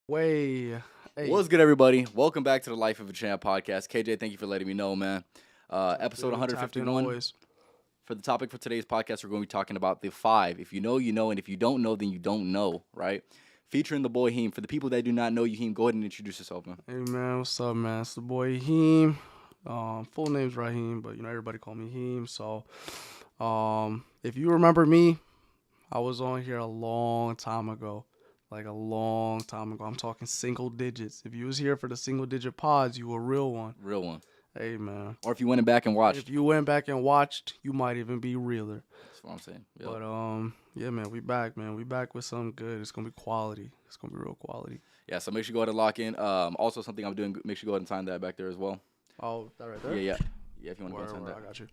Way. Hey, What's good, everybody? Welcome back to the Life of a Champ podcast. KJ, thank you for letting me know, man. Episode tapped in 151. always. For the topic for today's podcast, we're going to be talking about the five. If you know, you know, and if you don't know, then you don't know, right? Featuring the boy Heem. For the people that do not know you, Heem, go ahead and introduce yourself, man. Hey man, what's up, man? It's the boy Heem. Full name's Raheem, but everybody call me Heem. So, if you remember me, I was on here a long time ago. Like a long time ago. I'm talking single digits. If you was here for the single digit pods, you a real one. Real one. Hey man. Or if you went back and watched. If you went back and watched, you might even be realer. That's what I'm saying. Yep. But yeah, man, we back, man. We back with something good. It's gonna be quality. It's gonna be real quality. Yeah, so make sure you go ahead and lock in. Also, something I'm doing, make sure you go ahead and sign that back there as well. Oh, that right there? Yeah, if you want to go and sign that. I got you.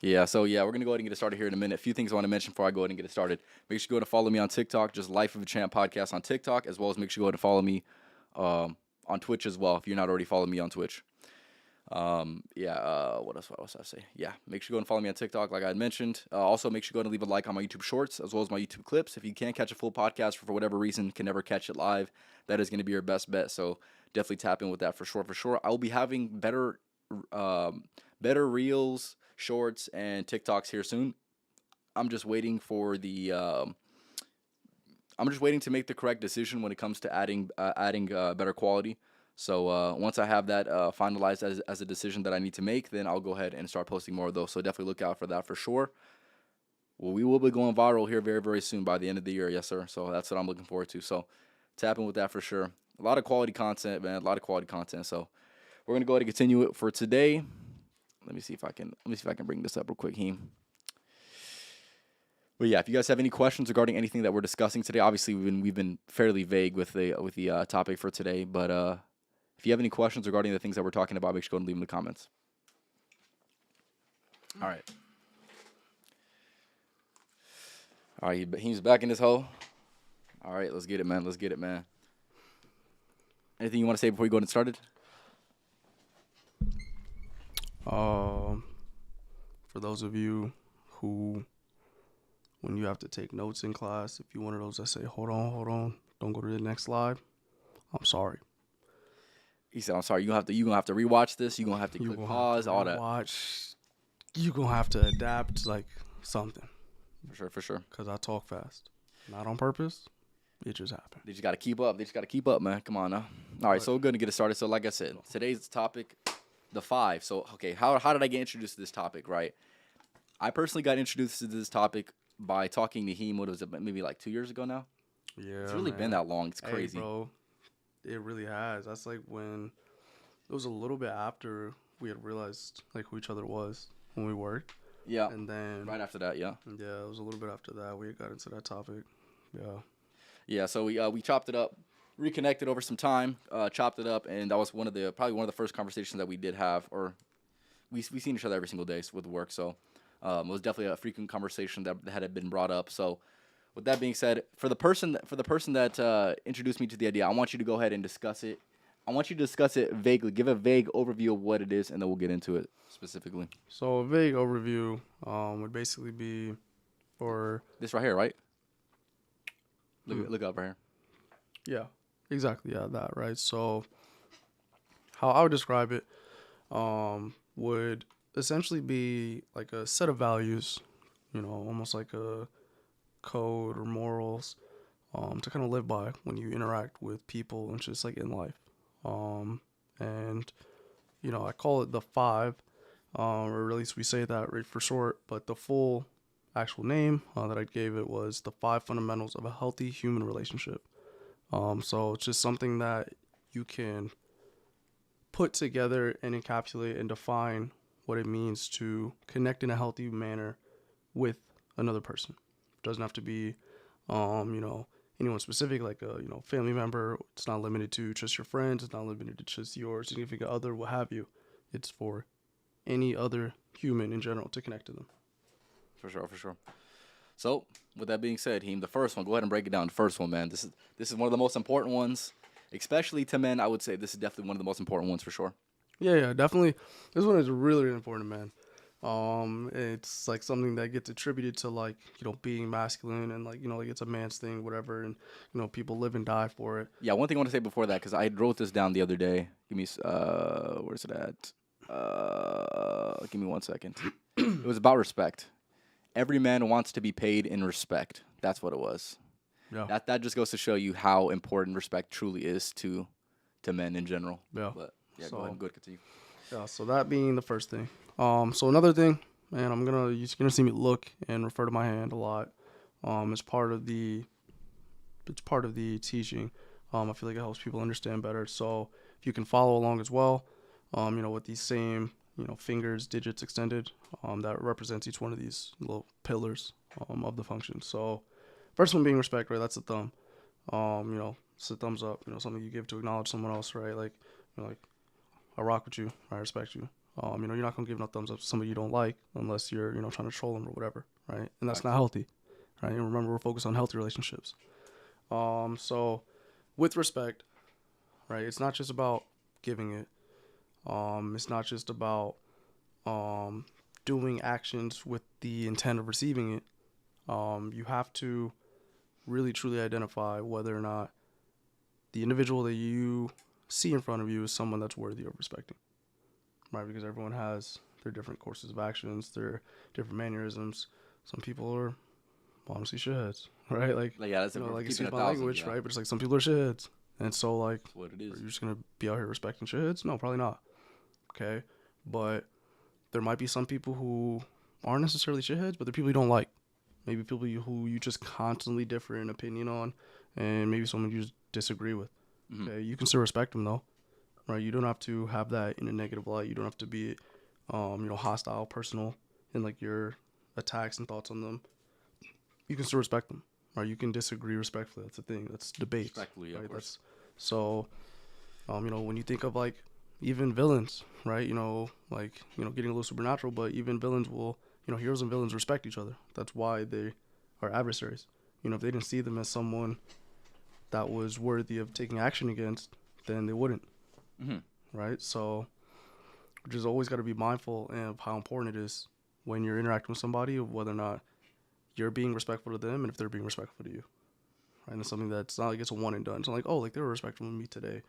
Yeah, so we're going to go ahead and get it started here in a minute. A few things I want to mention before I go ahead and get it started. Make sure you go ahead and follow me on TikTok, just Life of a Champ podcast on TikTok, as well as make sure you go ahead and follow me on Twitch as well, if you're not already following me on Twitch. What else I say? Yeah, make sure you go and follow me on TikTok, like I had mentioned. Also, make sure you go and leave a like on my YouTube shorts, as well as my YouTube clips. If you can't catch a full podcast for whatever reason, can never catch it live, that is going to be your best bet. So definitely tap in with that for sure. I will be having better reels, shorts, and TikToks here soon. I'm just waiting for the. I'm just waiting to make the correct decision when it comes to adding better quality. So once I have that finalized as a decision that I need to make, then I'll go ahead and start posting more of those. So definitely look out for that for sure. Well, we will be going viral here very, very soon by the end of the year. Yes, sir. So that's what I'm looking forward to. So tap in with that for sure. A lot of quality content, man. A lot of quality content. So we're gonna go ahead and continue it for today. Let me see if I can bring this up real quick, Heem. But yeah, if you guys have any questions regarding anything that we're discussing today, obviously we've been fairly vague with the topic for today. But if you have any questions regarding the things that we're talking about, make sure to go and leave them in the comments. All right. He's back in this hole. All right, let's get it, man. Anything you want to say before you go and get started? For those of you who, when you have to take notes in class, if you're one of those that say, hold on, don't go to the next slide, I'm sorry. He said, I'm sorry, you're gonna have to rewatch this, you're gonna have to click pause, all that. You're gonna have to adapt like something. For sure. Because I talk fast. Not on purpose. It just happened. They just gotta keep up, man. Come on now. All right, so we're gonna get it started. So like I said, today's topic, the five. So okay, how did I get introduced to this topic, right? I personally got introduced to this topic by talking to Heem. What was it, maybe like 2 years ago now? Yeah, it's really been that long. It's crazy, hey, bro. It really has. That's like when it was a little bit after we had realized like who each other was when we worked. Yeah. And then right after that, yeah. Yeah, it was a little bit after that we got into that topic. Yeah. Yeah. So we chopped it up, reconnected over some time, chopped it up, and that was probably one of the first conversations that we did have, or we seen each other every single day with work. So it was definitely a frequent conversation that had been brought up. So with that being said, for the person that introduced me to the idea, I want you to go ahead and discuss it. I want you to discuss it vaguely. Give a vague overview of what it is, and then we'll get into it specifically. So a vague overview would basically be for this right here, right? Look up right here. Yeah, exactly. Yeah, that right. So how I would describe it would essentially be like a set of values, almost like a code or morals to kind of live by when you interact with people and just like in life. And I call it the five, or at least we say that right for short, but the full actual name that I gave it was the 5 fundamentals of a healthy human relationship. So it's just something that you can put together and encapsulate and define what it means to connect in a healthy manner with another person. It doesn't have to be, anyone specific, like a, family member. It's not limited to just your friends. It's not limited to just your significant other, what have you. It's for any other human in general to connect to them. For sure. So, with that being said, Heem, the first one, go ahead and break it down. The first one, man. This is one of the most important ones, especially to men. I would say this is definitely one of the most important ones for sure. Yeah, definitely. This one is really, really important, man. It's like something that gets attributed to like being masculine and like like it's a man's thing, whatever, and people live and die for it. Yeah, one thing I want to say before that, because I wrote this down the other day. Where's it at? Give me 1 second. It was about respect. Every man wants to be paid in respect. That's what it was. Yeah, That just goes to show you how important respect truly is to men in general. yeah. But yeah, So go ahead, continue. yeah, so that being the first thing. So another thing, and you're gonna see me look and refer to my hand a lot. As part of the it's part of the teaching. I feel like it helps people understand better. So if you can follow along as well, with these same, fingers, digits extended, that represents each one of these little pillars, of the function. So first one being respect, right? That's the thumb. It's the thumbs up, something you give to acknowledge someone else, right? Like, like, I rock with you, I respect you. You're not gonna give no thumbs up to somebody you don't like unless you're, trying to troll them or whatever, right? And that's not healthy, right? And remember, we're focused on healthy relationships. So with respect, right, it's not just about giving it. It's not just about doing actions with the intent of receiving it. You have to really truly identify whether or not the individual that you see in front of you is someone that's worthy of respecting, right? Because everyone has their different courses of actions, their different mannerisms. Some people are honestly shitheads, right? Like, Yeah, that's like keeping excuse a my thousand. language, Yeah, right? But it's like some people are shitheads, and so like, that's what it are is. you just gonna be out here respecting shitheads? No, probably not. Okay, but there might be some people who aren't necessarily shitheads, but they're people you don't like. Maybe people who you just constantly differ in opinion on, and maybe someone you just disagree with. Mm-hmm. Okay, you can still respect them though, right? You don't have to have that in a negative light. You don't have to be, hostile, personal, in like your attacks and thoughts on them. You can still respect them, right? You can disagree respectfully. That's the thing. That's debate, Respectfully, right? of course. That's so. When you think of like even villains, right? Like getting a little supernatural, but even villains will, heroes and villains respect each other. That's why they are adversaries. If they didn't see them as someone that was worthy of taking action against, then they wouldn't, Mm-hmm. right? So, just always got to be mindful of how important it is when you're interacting with somebody of whether or not you're being respectful to them and if they're being respectful to you. Right? And it's something that's not like it's a one and done. It's not like, oh, like they were respectful to me today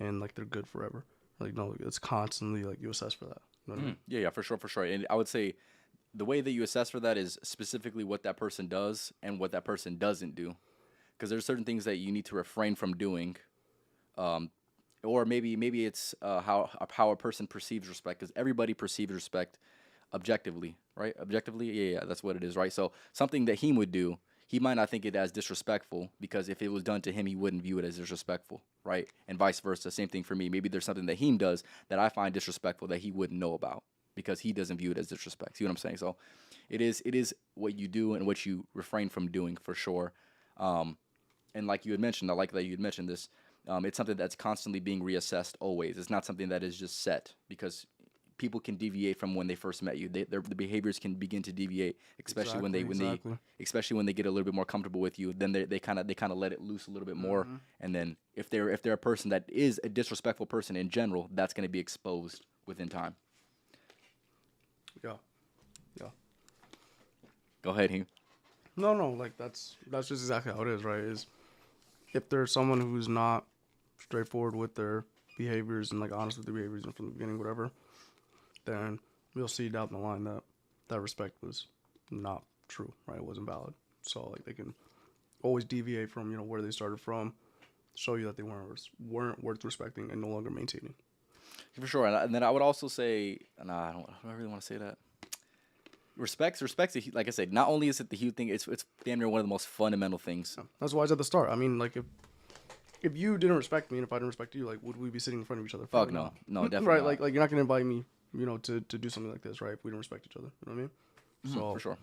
and like they're good forever. Like, no, it's constantly like you assess for that. You know what I mean? Yeah, for sure, for sure. And I would say the way that you assess for that is specifically what that person does and what that person doesn't do, because there's certain things that you need to refrain from doing, um, or maybe it's how a person perceives respect, because everybody perceives respect objectively, right? Objectively, yeah, that's what it is, right? So something that he would do, he might not think it as disrespectful, because if it was done to him, he wouldn't view it as disrespectful, right? And vice versa. Same thing for me. Maybe there's something that Heem does that I find disrespectful that he wouldn't know about because he doesn't view it as disrespect. See what I'm saying? So it is what you do and what you refrain from doing for sure. Um, and like you had mentioned, I like that you had mentioned this. It's something that's constantly being reassessed always. It's not something that is just set, because people can deviate from when they first met you. The behaviors can begin to deviate, especially when Exactly. especially when they get a little bit more comfortable with you. Then they kind of let it loose a little bit more. Mm-hmm. And then if they're a person that is a disrespectful person in general, that's going to be exposed within time. Yeah. Yeah. Go ahead, Hugh. No. Like that's just exactly how it is, right? Is if there's someone who's not straightforward with their behaviors and like honest with their behaviors and from the beginning, whatever, then we'll see down the line that that respect was not true, right? It wasn't valid. So like they can always deviate from where they started from, show you that they weren't worth respecting and no longer maintaining. For sure. And then I would also say, I don't really want to say that. Respect's like I said, not only is it the huge thing, it's damn near one of the most fundamental things. Yeah. That's why I said at the start. I mean, like if you didn't respect me and if I didn't respect you, like would we be sitting in front of each other? Fuck Probably no, not. no, definitely Right? not. Like you're not gonna invite me, to do something like this, right? If we didn't respect each other, you know what I mean? So For sure.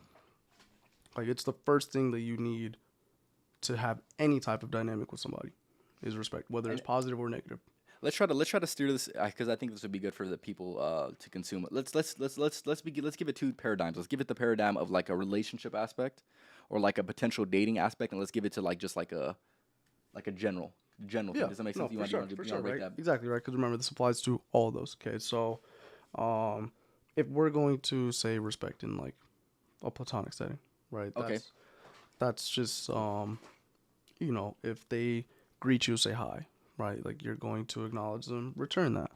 like it's the first thing that you need to have any type of dynamic with somebody is respect, whether it's positive or negative. Let's try to steer this, because I think this would be good for the people to consume. Let's give it two paradigms. Let's give it the paradigm of like a relationship aspect, or like a potential dating aspect, and let's give it to like just like a general thing. Yeah, Does that make no, sense? for sure, You want to break right? that? Exactly right. Because remember, this applies to all of those. Okay, so, if we're going to say respect in like a platonic setting, right? Okay. That's just if they greet you, say hi, right? Like you're going to acknowledge them, return that,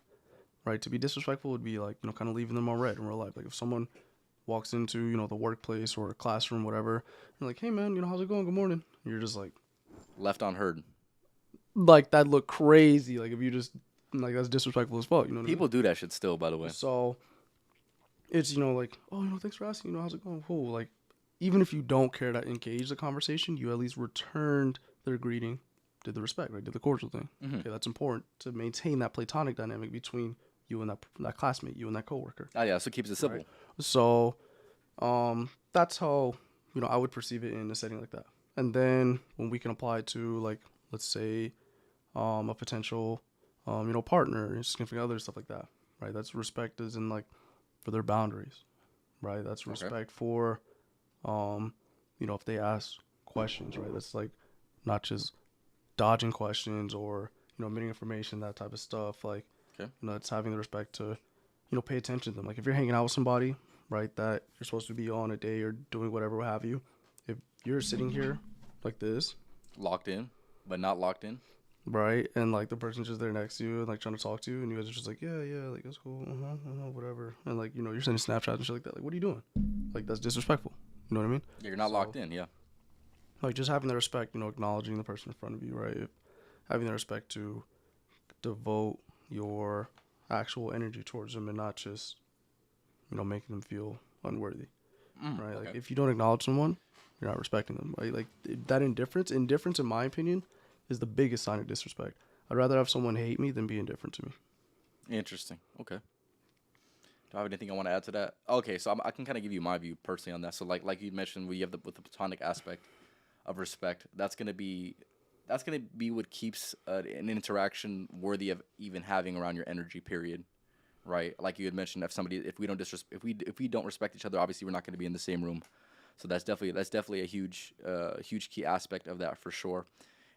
right? To be disrespectful would be like kind of leaving them on red in real life. Like if someone walks into the workplace or a classroom, whatever, you're like, hey man, how's it going? Good morning. You're just Left unheard. like that look crazy. Like if you just like that's disrespectful as fuck. You know what I mean? People do that shit still, by the way. So it's like, oh, thanks for asking. How's it going? Cool. Like even if you don't care to engage the conversation, you at least returned their greeting, did the respect, right? Did the cordial thing. Mm-hmm. Okay, that's important to maintain that platonic dynamic between you and that classmate, you and that coworker. Oh yeah, so it keeps it simple. Right? So that's how I would perceive it in a setting like that. And then when we can apply it to like let's say a potential partner, significant other, stuff like that, right? That's respect as in like for their boundaries, right? That's respect for if they ask questions, right? That's like not just dodging questions or omitting information, that type of stuff. Like it's having the respect to pay attention to them. Like if you're hanging out with somebody, right, that you're supposed to be on a day or doing whatever, what have you, if you're sitting here like this, locked in but not locked in, right, and like the person's just there next to you and like trying to talk to you, and you guys are just like, yeah, like that's cool, whatever, and like you're sending Snapchats and shit like that. Like what are you doing? Like that's disrespectful. You know what I mean? Yeah, you're not locked in. Yeah. Like just having the respect, acknowledging the person in front of you, right? Having the respect to devote your actual energy towards them and not just making them feel unworthy, right? Okay. Like if you don't acknowledge someone, you're not respecting them, right? Like that indifference in my opinion is the biggest sign of disrespect. I'd rather have someone hate me than be indifferent to me. Interesting. Okay. Do I have anything I want to add to that? Okay, so I can kind of give you my view personally on that. So like you mentioned, we have with the platonic aspect of respect. That's gonna be what keeps an interaction worthy of even having around your energy. Period. Right? Like you had mentioned, if we don't respect each other, obviously we're not going to be in the same room. So that's definitely a huge key aspect of that for sure.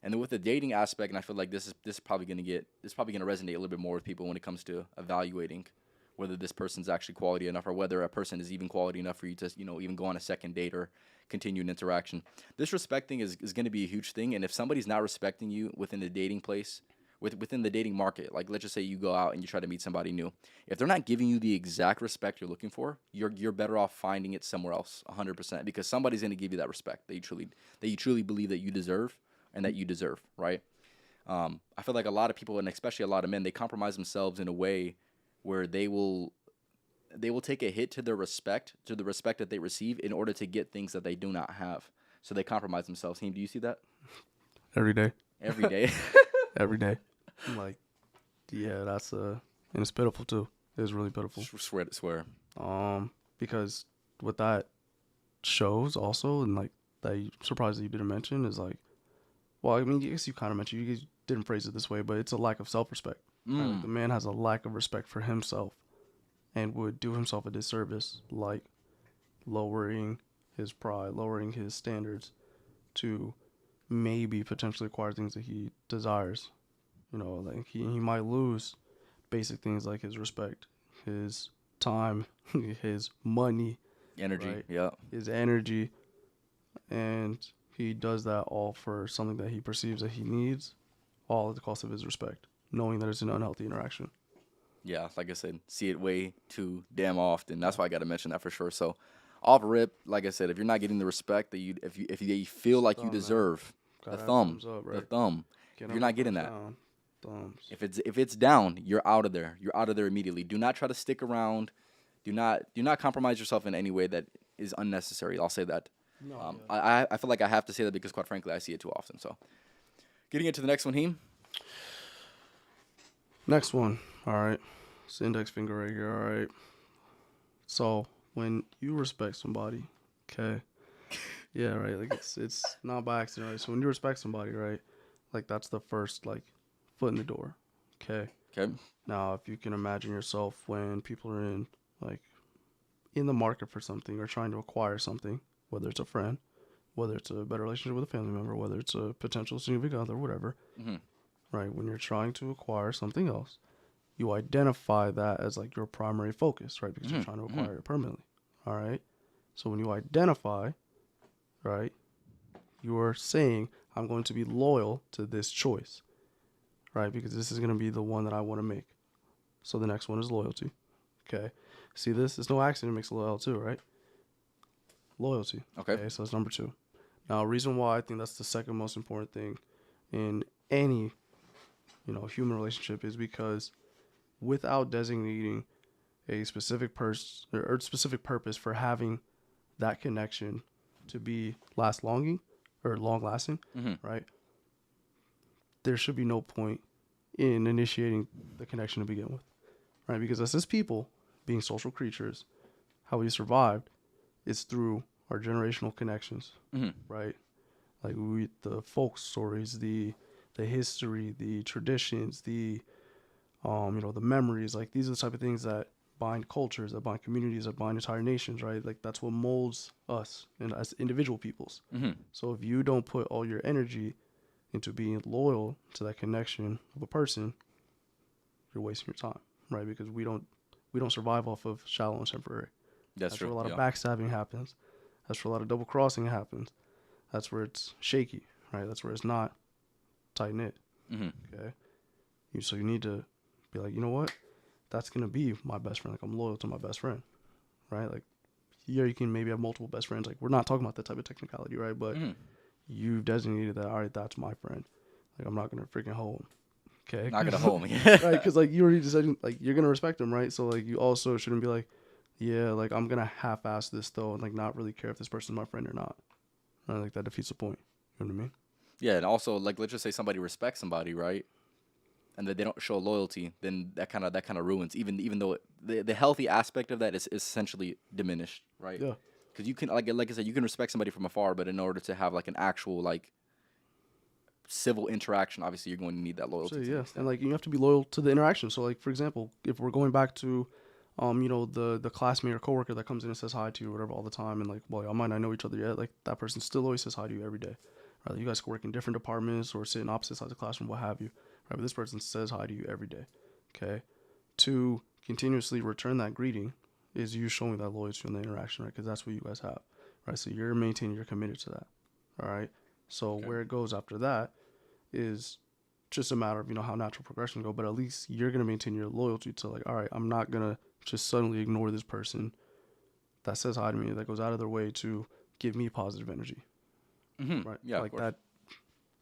And then with the dating aspect, and I feel like this is probably going to resonate a little bit more with people when it comes to evaluating whether this person's actually quality enough or whether a person is even quality enough for you to even go on a second date or continue an interaction. This respect thing is going to be a huge thing, and if somebody's not respecting you within the dating place, within the dating market, like let's just say you go out and you try to meet somebody new, if they're not giving you the exact respect you're looking for, you're better off finding it somewhere else 100%, because somebody's going to give you that respect that you truly believe that you deserve and that you deserve, right? I feel like a lot of people, and especially a lot of men, they compromise themselves in a way where they will take a hit to the respect that they receive in order to get things that they do not have. So they compromise themselves. Heem, do you see that? Every day. Every day. Every day. I'm like, yeah, and it's pitiful too. It's really pitiful. Swear. Because what that shows also, and like that I'm surprised that you didn't mention, is like, well, I mean, I guess you kind of mentioned, you guys didn't phrase it this way, but it's a lack of self-respect. Right? Like the man has a lack of respect for himself and would do himself a disservice, like lowering his pride, lowering his standards to maybe potentially acquire things that he desires. Like he might lose basic things like his respect, his time, his money, Energy, right? yeah. His energy, and he does that all for something that he perceives that he needs, all at the cost of his respect, knowing that it's an unhealthy interaction. Yeah, like I said, see it way too damn often. That's why I got to mention that for sure. So, off rip, like I said, if you're not getting the respect that if you feel like you deserve, the thumb, Up, right? the thumb. If you're not getting that, thumbs. if it's down, you're out of there. You're out of there immediately. Do not try to stick around. Do not compromise yourself in any way that is unnecessary. I'll say that. No, I feel like I have to say that because, quite frankly, I see it too often. So, getting into the next one, Heem. Next one. All right. It's index finger right here. All right. So when you respect somebody, okay. Yeah, right. Like it's not by accident, right? So when you respect somebody, right, like that's the first like foot in the door. Okay. Okay. Now, if you can imagine yourself when people are in the market for something or trying to acquire something, whether it's a friend, whether it's a better relationship with a family member, whether it's a potential significant other, whatever, Mm-hmm. right? When you're trying to acquire something else, you identify that as like your primary focus, right? Because you're trying to Mm-hmm. acquire it permanently. All right. So when you identify, right, you are saying, I'm going to be loyal to this choice, right? Because this is going to be the one that I want to make. So the next one is loyalty. Okay. See this? There's no accident makes loyal too, right? Loyalty. Okay. Okay. So that's number 2. Now, reason why I think that's the second most important thing in any, human relationship is because without designating a specific person or specific purpose for having that connection to be long lasting, Mm-hmm. right? There should be no point in initiating the connection to begin with, right? Because as people, being social creatures, how we survived is through our generational connections, Mm-hmm. right? Like the folk stories, the history, the traditions, the the memories. Like these are the type of things that bind cultures, that bind communities, that bind entire nations, right? Like that's what molds us and as individual peoples. Mm-hmm. So if you don't put all your energy into being loyal to that connection of a person, you're wasting your time, right? Because we don't survive off of shallow and temporary. That's That's true. where a lot Yeah. of backstabbing happens. That's where a lot of double crossing happens. That's where it's shaky, right? That's where it's not tight knit. Mm-hmm. Okay. So you need to be like, you know what? That's gonna be my best friend. Like I'm loyal to my best friend, right? Like, yeah, you can maybe have multiple best friends. Like we're not talking about that type of technicality, right? But Mm-hmm. you've designated that. All right, that's my friend. Like I'm not gonna freaking hoe him. Okay. Not gonna hold me. Right? Because like you already decided, like you're gonna respect him, right? So like you also shouldn't be like, yeah, like I'm gonna half-ass this though, and like not really care if this person's my friend or not. Right? Like that defeats the point. You know what I mean? Yeah, and also like let's just say somebody respects somebody, right? And that they don't show loyalty, then that kind of ruins. Even though the healthy aspect of that is essentially diminished, right? Yeah. Because you can like I said, you can respect somebody from afar, but in order to have like an actual like civil interaction, obviously you're going to need that So loyalty to an yeah, and extent. like you have to be loyal to the interaction. So like for example, if we're going back to, the classmate or coworker that comes in and says hi to you or whatever all the time, and like, well, y'all might not know each other yet, like that person still always says hi to you every day. Right? You guys can work in different departments or sit in opposite sides of the classroom, what have you. Right? But this person says hi to you every day. Okay. To continuously return that greeting is you showing that loyalty in the interaction, right? Because that's what you guys have, right? So you're maintaining, you're committed to that. All right. So Okay. where it goes after that is just a matter of how natural progression go, but at least you're gonna maintain your loyalty to like, all right, I'm not gonna just suddenly ignore this person that says hi to me, that goes out of their way to give me positive energy, Mm-hmm. right? Yeah, of Like course.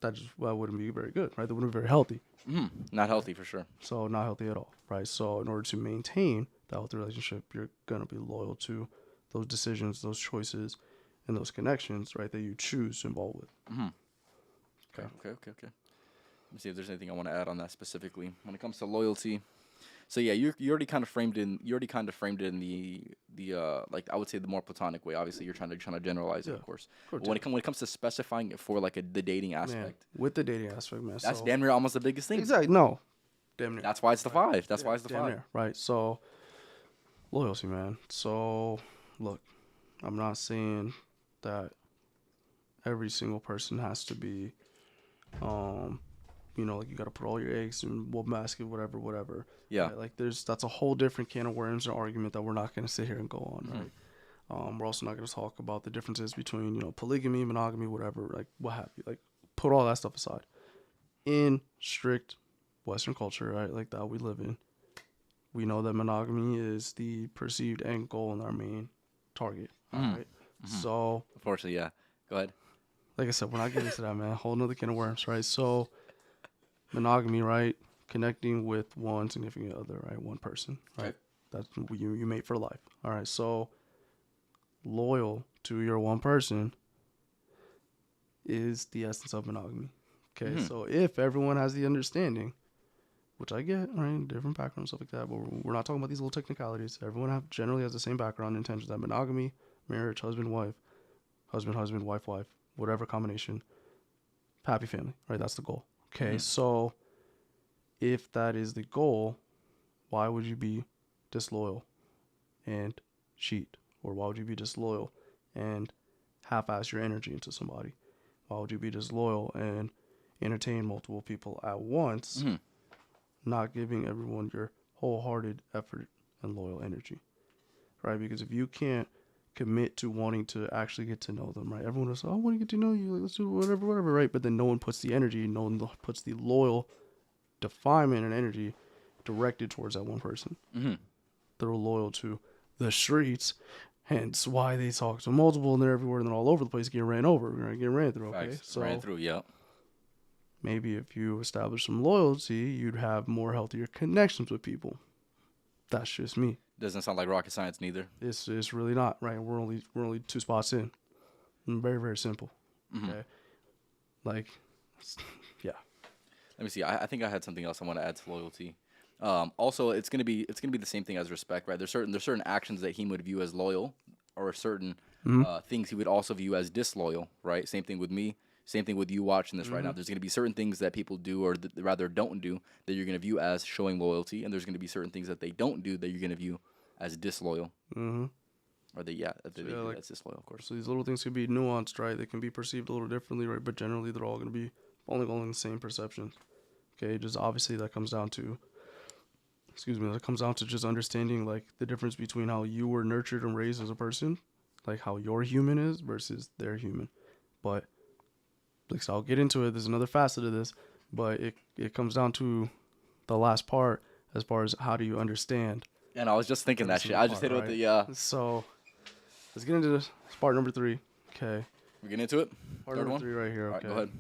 that just wouldn't be very good, right? That wouldn't be very healthy. Mm-hmm. Not healthy for sure. So not healthy at all, right? So in order to maintain that healthy relationship, you're gonna be loyal to those decisions, those choices, and those connections, right? That you choose to involve with. Mm-hmm. Okay. Okay. Let me see if there's anything I want to add on that specifically when it comes to loyalty. So yeah, you already kind of framed it in the like I would say the more platonic way. Obviously, you're trying to generalize it, Yeah. of course. Of course, But when it comes to specifying it for like the dating man. aspect, With the dating aspect, man. that's So damn near almost the biggest thing. exactly, no, damn near. That's why it's the Right. five. That's Yeah, why it's the damn five. near. Right. So loyalty, man. So look, I'm not saying that every single person has to be, like you got to put all your eggs in one basket, whatever. Yeah. Right? Like that's a whole different can of worms or argument that we're not going to sit here and go on, Mm-hmm. right? We're also not going to talk about the differences between, polygamy, monogamy, whatever, like what have you. Like put all that stuff aside. In strict Western culture, right, like that we live in, we know that monogamy is the perceived end goal and our main target. All Mm-hmm. right. So, Unfortunately, yeah. Go ahead. like I said, we're not getting into that, man. Whole nother can of worms, right? So, monogamy, right? Connecting with one significant other, right? One person, right? Okay. That's you mate for life. All right. So, loyal to your one person is the essence of monogamy. Okay. Mm-hmm. So, if everyone has the understanding, which I get, right? Different backgrounds, stuff like that. But we're not talking about these little technicalities. Everyone generally has the same background intentions that monogamy, marriage, husband, wife, wife, whatever combination, happy family, right? That's the goal. Okay, Mm-hmm. so if that is the goal, why would you be disloyal and cheat? Or why would you be disloyal and half-ass your energy into somebody? Why would you be disloyal and entertain multiple people at once? Mm-hmm. Not giving everyone your wholehearted effort and loyal energy, right? Because if you can't commit to wanting to actually get to know them, right? Everyone was, oh, I want to get to know you. Like, let's do whatever, right? But then no one puts the energy, no one puts the loyal definement and energy directed towards that one person. Mm-hmm. They're loyal to the streets, hence why they talk to multiple and they're everywhere and they're all over the place getting ran over, right? Getting ran through, okay? Facts. So Ran through, yeah. maybe if you establish some loyalty, you'd have more healthier connections with people. That's just me. Doesn't sound like rocket science neither. It's really not, right? We're only 2 spots in. Very, very simple. Mm-hmm. Okay. Like, yeah. Let me see. I think I had something else I want to add to loyalty. Also, it's gonna be the same thing as respect, right? There's certain actions that he would view as loyal, or certain things he would also view as disloyal, right? Same thing with me. Same thing with you watching this right now. There's gonna be certain things that people do, or rather don't do, that you're gonna view as showing loyalty, and there's gonna be certain things that they don't do that you're gonna view as disloyal. Mm-hmm. Or they do like, that's disloyal, of course. So these little things can be nuanced, right? They can be perceived a little differently, right? But generally, they're all going to be only the same perception. Okay, just obviously that comes down to, just understanding like the difference between how you were nurtured and raised as a person, like how your human is versus their human. But like, so I'll get into it. There's another facet of this, but it comes down to the last part as far as how do you understand. And I was just thinking that shit. I just hit it with the So let's get into this. Part number 3. Okay. We get into it. Part Third number one. 3 right here. Okay. All right, go ahead.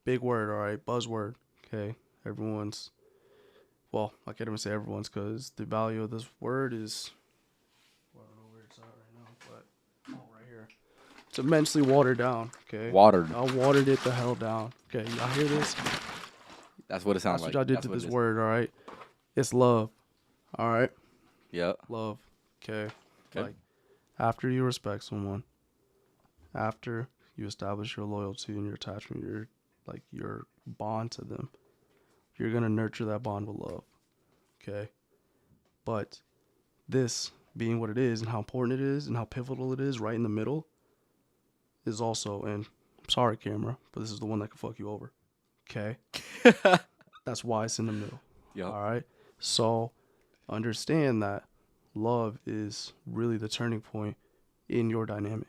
Big word. All right. Buzzword. Okay. Everyone's. Well, I can't even say everyone's because the value of this word is. Well, I don't know where it's at right now, but right here. It's immensely watered down. Okay. Watered. I watered it the hell down. Okay. Y'all hear this? That's what it sounds That's like. what y'all did to this word. All right. It's love. All right. Yeah. Love. Okay. Like, after you respect someone, after you establish your loyalty and your attachment, your bond to them, you're gonna nurture that bond with love. Okay. But this being what it is and how important it is and how pivotal it is right in the middle is also, and I'm sorry, camera, but this is the one that can fuck you over. Okay. That's why it's in the middle. Yep. All right. So understand that love is really the turning point in your dynamic.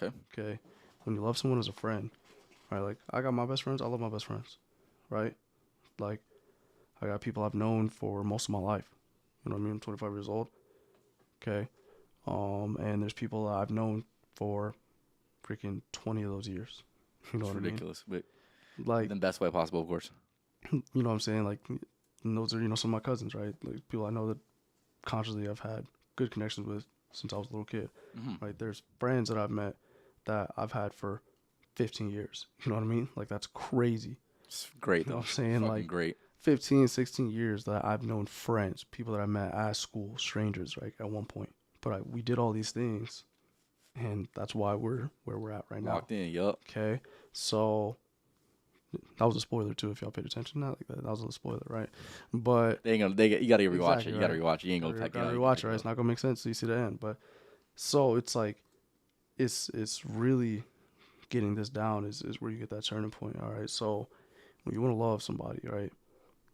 Okay. When you love someone as a friend, right? Like, I got my best friends. I love my best friends, right? Like, I got people I've known for most of my life. You know what I mean? I'm 25 years old. Okay. And there's people that I've known for freaking 20 of those years. You know It's what ridiculous, I mean? but Like, in the best way possible, of course. you know what I'm saying? Like, and those are, some of my cousins, right? Like, people I know that consciously I've had good connections with since I was a little kid, right? There's friends that I've met that I've had for 15 years. You know what I mean? Like, that's crazy. It's great, You know though. what I'm saying? Fucking Like, great. 15, 16 years that I've known friends, people that I met at school, strangers, right, at one point. But we did all these things, and that's why we're where we're at right now. Locked in, yup. Okay? So, that was a spoiler, too, if y'all paid attention. Not like that. That was a spoiler, right? But You gotta rewatch exactly, it. You gotta right. rewatch it. You ain't gonna pack it gotta out. rewatch it, right? It's not gonna make sense till you see the end. But so it's like, it's really getting this down is where you get that turning point. All right. So when you want to love somebody, right,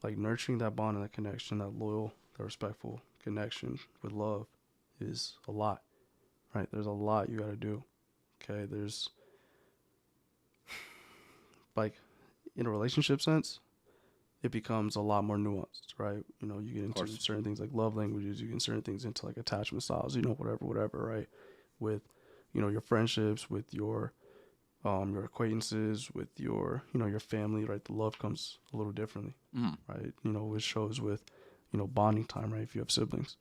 like nurturing that bond and that connection, that loyal, that respectful connection with love is a lot, right? There's a lot you gotta do. Okay. There's like, in a relationship sense, it becomes a lot more nuanced, right? You get into certain things like love languages, you get certain things into like attachment styles, whatever, right? With, your friendships, with your acquaintances, with your, your family, right? The love comes a little differently, right? It shows with, bonding time, right? If you have siblings,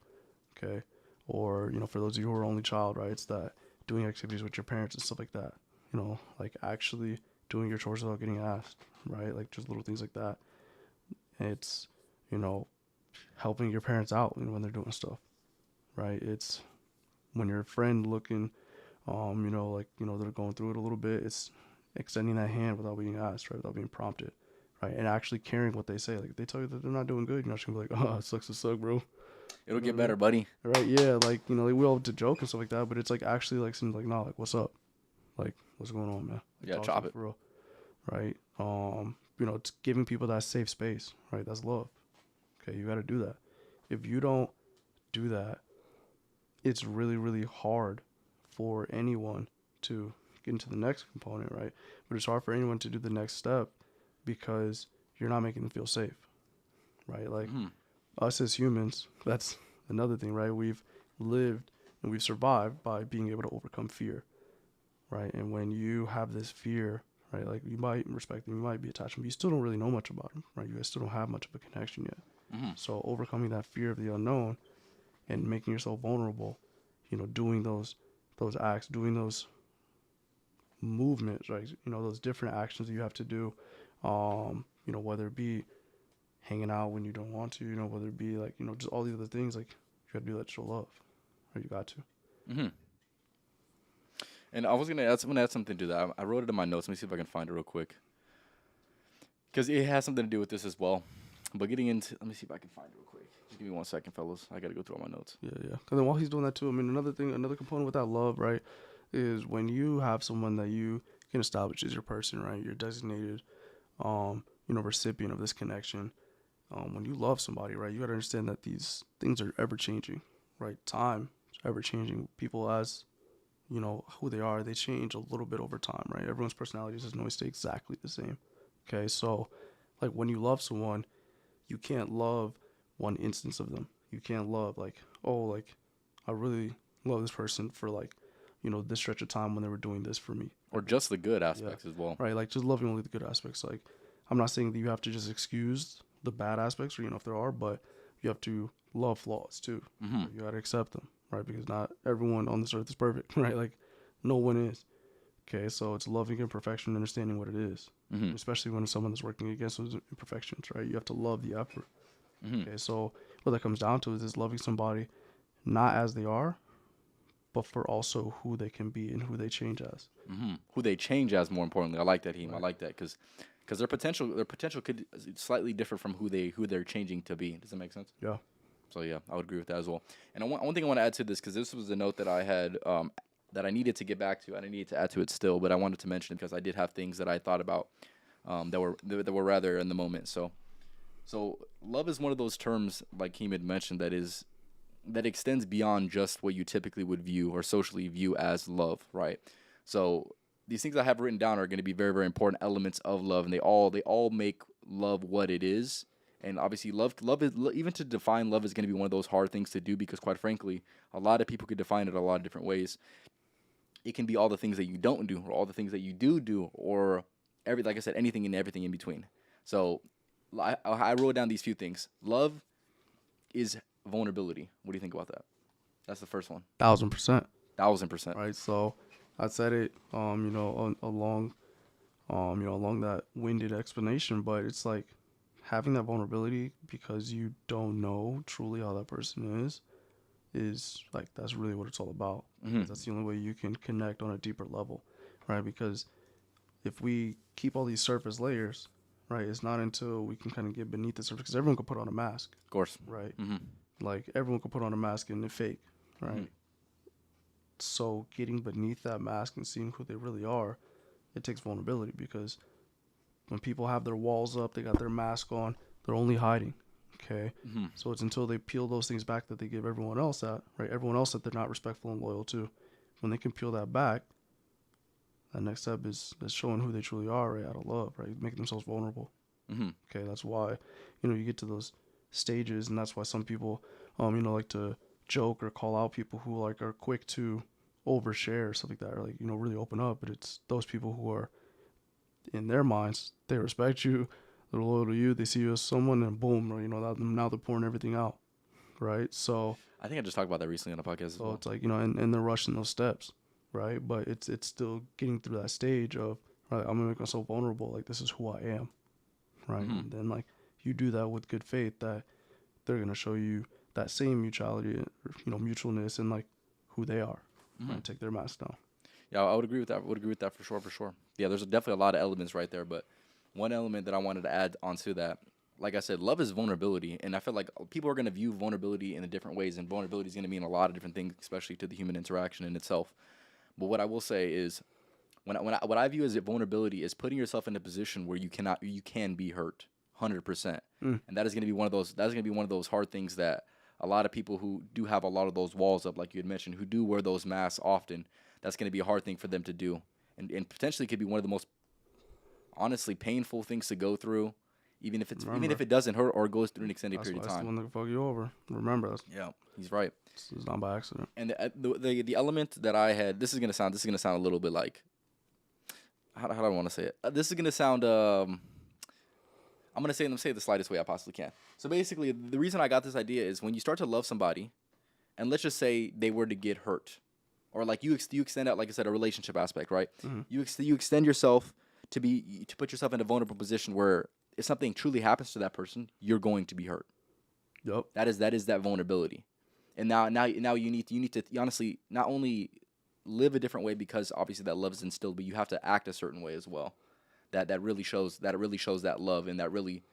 okay? Or, for those of you who are only child, right? It's that doing activities with your parents and stuff like that, like actually doing your chores without getting asked, right? Like just little things like that. It's, helping your parents out when they're doing stuff, right? It's when your friend looking, they're going through it a little bit. It's extending that hand without being asked, right? Without being prompted, right? And actually caring what they say. Like, if they tell you that they're not doing good, you're not just gonna be like, oh, it sucks to suck, bro. It'll get better, buddy. Right? Yeah. Like, like we all have to joke and stuff like that, but it's like actually like something like, nah, like, what's up? Like, what's going on, man? Like, Yeah, chop it. For real, right? It's giving people that safe space, right? That's love. Okay, you got to do that. If you don't do that, it's really, really hard for anyone to get into the next component, right? But it's hard for anyone to do the next step because you're not making them feel safe, right? Like us as humans, that's another thing, right? We've lived and we've survived by being able to overcome fear, right? And when you have this fear, right, like you might respect them, you might be attached to them, but you still don't really know much about them, right? You guys still don't have much of a connection yet. So overcoming that fear of the unknown and making yourself vulnerable, doing those acts, doing those movements, right? Those different actions that you have to do, whether it be hanging out when you don't want to, whether it be like, just all these other things, like you gotta do that to show love, or you got to. And I was gonna add something to that. I wrote it in my notes. Let me see if I can find it real quick, because it has something to do with this as well. But getting into, let me see if I can find it real quick. Just give me 1 second, fellas. I gotta go through all my notes. Yeah. And then while he's doing that too, I mean, another component with that love, right, is when you have someone that you can establish as your person, right? You're designated, recipient of this connection. When you love somebody, right, you gotta understand that these things are ever changing, right? Time is ever changing. People, as who they are, they change a little bit over time, right? Everyone's personality doesn't always stay exactly the same. Okay, so like when you love someone, you can't love one instance of them. You can't love like, oh, like I really love this person for like, this stretch of time when they were doing this for me. Or just the good aspects as well. Right, like just loving only the good aspects. Like I'm not saying that you have to just excuse the bad aspects, or if there are, but you have to love flaws too. You gotta accept them, right? Because not everyone on this earth is perfect, right? Like no one is. Okay, so it's loving imperfection and understanding what it is, especially when it's someone that's working against those imperfections, right? You have to love the effort. Okay, so what that comes down to is loving somebody not as they are, but for also who they can be and who they change as. Who they change as, more importantly. I like that, Heem. Right. I like that because their potential could slightly differ from who they're changing to be. Does that make sense? Yeah. So yeah, I would agree with that as well. And one thing I want to add to this, because this was a note that I had that I needed to get back to. I didn't need to add to it still, but I wanted to mention it because I did have things that I thought about that were rather in the moment. So love is one of those terms, like Heem had mentioned, that extends beyond just what you typically would view or socially view as love, right? So these things I have written down are going to be very, very important elements of love, and they all make love what it is. And obviously, love is, even to define love is going to be one of those hard things to do because, quite frankly, a lot of people could define it a lot of different ways. It can be all the things that you don't do, or all the things that you do, or like I said, anything and everything in between. So I wrote down these few things. Love is vulnerability. What do you think about that? That's the first one. 1,000%. 1,000%. Right. So I said it, along that winded explanation, but it's like having that vulnerability because you don't know truly how that person is like, that's really what it's all about. That's the only way you can connect on a deeper level, right? Because if we keep all these surface layers, right, it's not until we can kind of get beneath the surface, because everyone can put on a mask. Of course. Right. Like everyone can put on a mask and it's fake, right? So getting beneath that mask and seeing who they really are, it takes vulnerability, because when people have their walls up, they got their mask on, they're only hiding. Okay. So it's until they peel those things back that they give everyone else that, right? Everyone else that they're not respectful and loyal to. When they can peel that back, that next step is showing who they truly are, right? Out of love, right? Making themselves vulnerable. Okay. That's why, you get to those stages, and that's why some people, like to joke or call out people who like are quick to overshare or stuff like that, or like, really open up. But it's those people who are, in their minds, they respect you, they're loyal to you, they see you as someone, and boom, or, now they're pouring everything out, right? So I think I just talked about that recently on a podcast as well. It's like, and they're rushing those steps, right? But it's still getting through that stage of, right, I'm gonna make myself vulnerable, like this is who I am, right? And then like you do that with good faith, that they're gonna show you that same mutuality, or, mutualness, and like who they are, and take their mask down. Yeah, I would agree with that. For sure. Yeah, there's definitely a lot of elements right there, but one element that I wanted to add onto that, like I said, love is vulnerability, and I feel like people are going to view vulnerability in different ways, and vulnerability is going to mean a lot of different things, especially to the human interaction in itself. But what I will say is, what I view as vulnerability is putting yourself in a position where you can be hurt, 100%, and that is going to be one of those. That's going to be one of those hard things that a lot of people who do have a lot of those walls up, like you had mentioned, who do wear those masks often, that's going to be a hard thing for them to do. And potentially could be one of the most honestly painful things to go through, even if Remember, it doesn't hurt or goes through an extended that's period why of it's the time. one that can fuck you over. Remember, Yeah, he's right. this is not by accident. And the element that I had, this is gonna sound a little bit like, how do I want to say it? This is gonna sound I'm gonna say it the slightest way I possibly can. So basically, the reason I got this idea is when you start to love somebody, and let's just say they were to get hurt, or like you extend out, like I said, a relationship aspect, right? Mm-hmm. You extend yourself to put yourself in a vulnerable position where if something truly happens to that person, you're going to be hurt. Yep. That is that vulnerability. And now you need to honestly not only live a different way because obviously that love is instilled, but you have to act a certain way as well. That really shows that love, and that really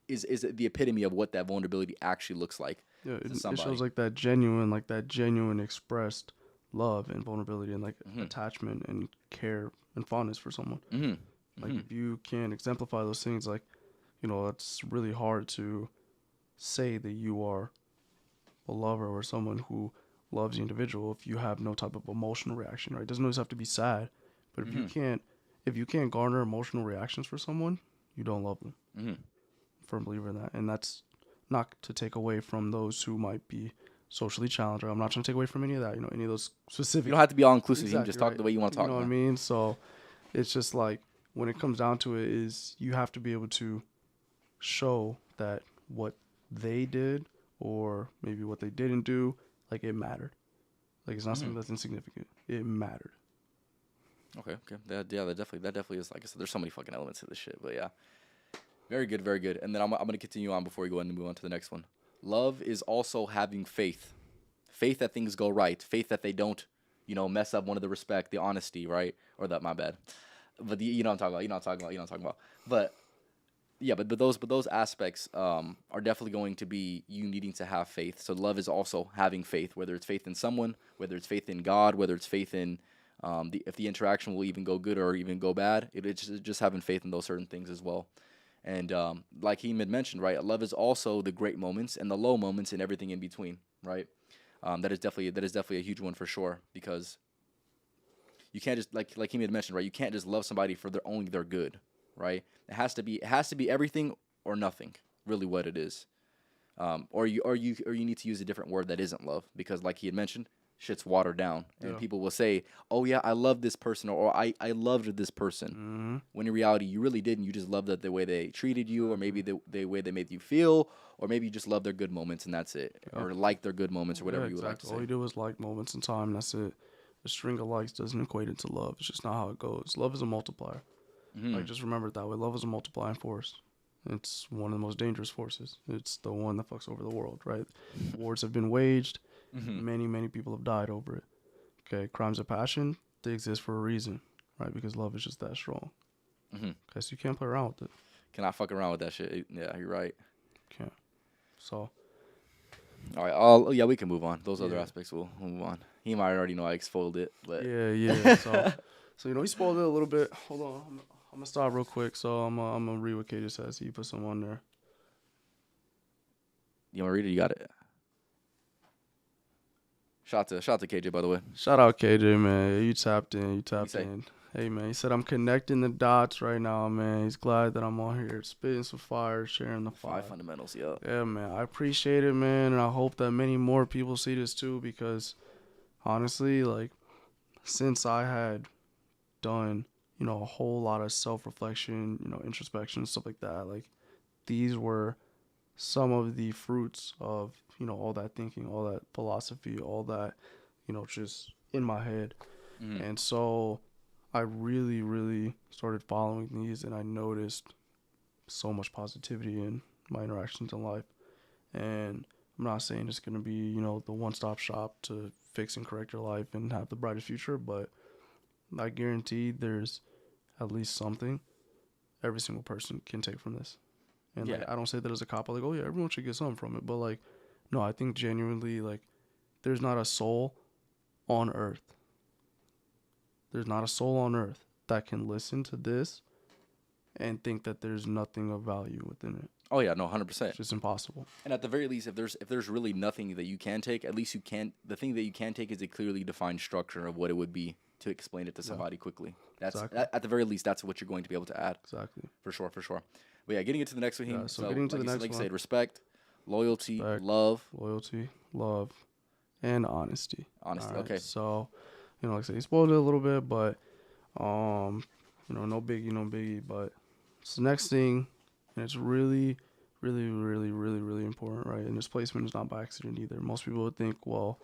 is the epitome of what that vulnerability actually looks like Yeah, to it somebody. shows like that genuine expressed love and vulnerability and like attachment and care and fondness for someone. Like if you can't exemplify those things, like, you know, it's really hard to say that you are a lover or someone who loves the individual if you have no type of emotional reaction, right? It doesn't always have to be sad, but if you can't garner emotional reactions for someone, you don't love them. Firm believer in that. And that's not to take away from those who might be socially challenged. I'm not trying to take away from any of that, you know, any of those specific. You don't have to be all inclusive. You can Exactly, just talk right. the way you want to talk. You know what I man. mean? So it's just like when it comes down to it is you have to be able to show that what they did or maybe what they didn't do, like it mattered. Like it's not something that's insignificant. It mattered. Okay. That definitely is, like I said, there's so many fucking elements to this shit, but yeah. Very good, very good. And then I'm gonna continue on before we go ahead and move on to the next one. Love is also having faith. Faith that things go right. Faith that they don't, mess up one of the respect, the honesty, right? Or that, my bad. But you know what I'm talking about. You know what I'm talking about. But yeah, but those aspects are definitely going to be you needing to have faith. So love is also having faith, whether it's faith in someone, whether it's faith in God, whether it's faith in if the interaction will even go good or even go bad. It's just having faith in those certain things as well. And like Heem had mentioned, right, love is also the great moments and the low moments and everything in between, right? That is definitely a huge one for sure, because you can't just like Heem had mentioned, right? You can't just love somebody for only their good, right? It has to be everything or nothing, really what it is. Or you need to use a different word that isn't love, because like he had mentioned, shit's watered down, and people will say, "Oh yeah, I love this person," or "I loved this person," when in reality you really didn't. You just loved the way they treated you, or maybe the way they made you feel, or maybe you just love their good moments and that's it, or like their good moments or whatever you would like to say. All you do is like moments in time. That's it. A string of likes doesn't equate it to love. It's just not how it goes. Love is a multiplier. Like just remember it that way. Love is a multiplying force. It's one of the most dangerous forces. It's the one that fucks over the world, right? Wars have been waged. Many people have died over it. Okay, crimes of passion, they exist for a reason, right? Because love is just that strong. Okay, so you can't play around with it. Cannot fuck around with that shit. Yeah, you're right. Can't. So. All right. We can move on. Those other aspects we'll move on. He might already know I spoiled it, but Yeah. So he spoiled it a little bit. Hold on, I'm gonna stop real quick. So I'm gonna read what KJ says. He put some on there. You want to read it? You got it. Shout out to KJ, by the way. Shout out KJ, man. You tapped in. Hey, man. He said, I'm connecting the dots right now, man. He's glad that I'm on here spitting some fire, sharing the fire. 5 fundamentals, yeah. Yeah, man. I appreciate it, man. And I hope that many more people see this too, because honestly, like, since I had done, a whole lot of self-reflection, introspection, stuff like that, like, these were some of the fruits of, all that thinking, all that philosophy, all that, just in my head. And so I really, really started following these, and I noticed so much positivity in my interactions in life. And I'm not saying it's going to be, the one-stop shop to fix and correct your life and have the brightest future, but I guarantee there's at least something every single person can take from this. And like, I don't say that as a cop, like, oh yeah, everyone should get something from it. But like, no, I think genuinely, like, there's not a soul on earth. There's not a soul on earth that can listen to this and think that there's nothing of value within it. Oh yeah, no, 100%. It's just impossible. And at the very least, if there's really nothing that you can take, at least you can. The thing that you can take is a clearly defined structure of what it would be to explain it to Yeah, somebody quickly. That's exactly. at the very least, that's what you're going to be able to add. Exactly. For sure, for sure. But yeah, getting into the next one, Yeah. Heem. So So getting to the like next you one, said, respect, loyalty, respect, love, loyalty, love, and honesty. honesty. All right. Okay. So, like I said, you spoiled it a little bit, but no biggie, no biggie. But it's the next thing, and it's really, really, really, really, really important, right? And this placement is not by accident either. Most people would think, well,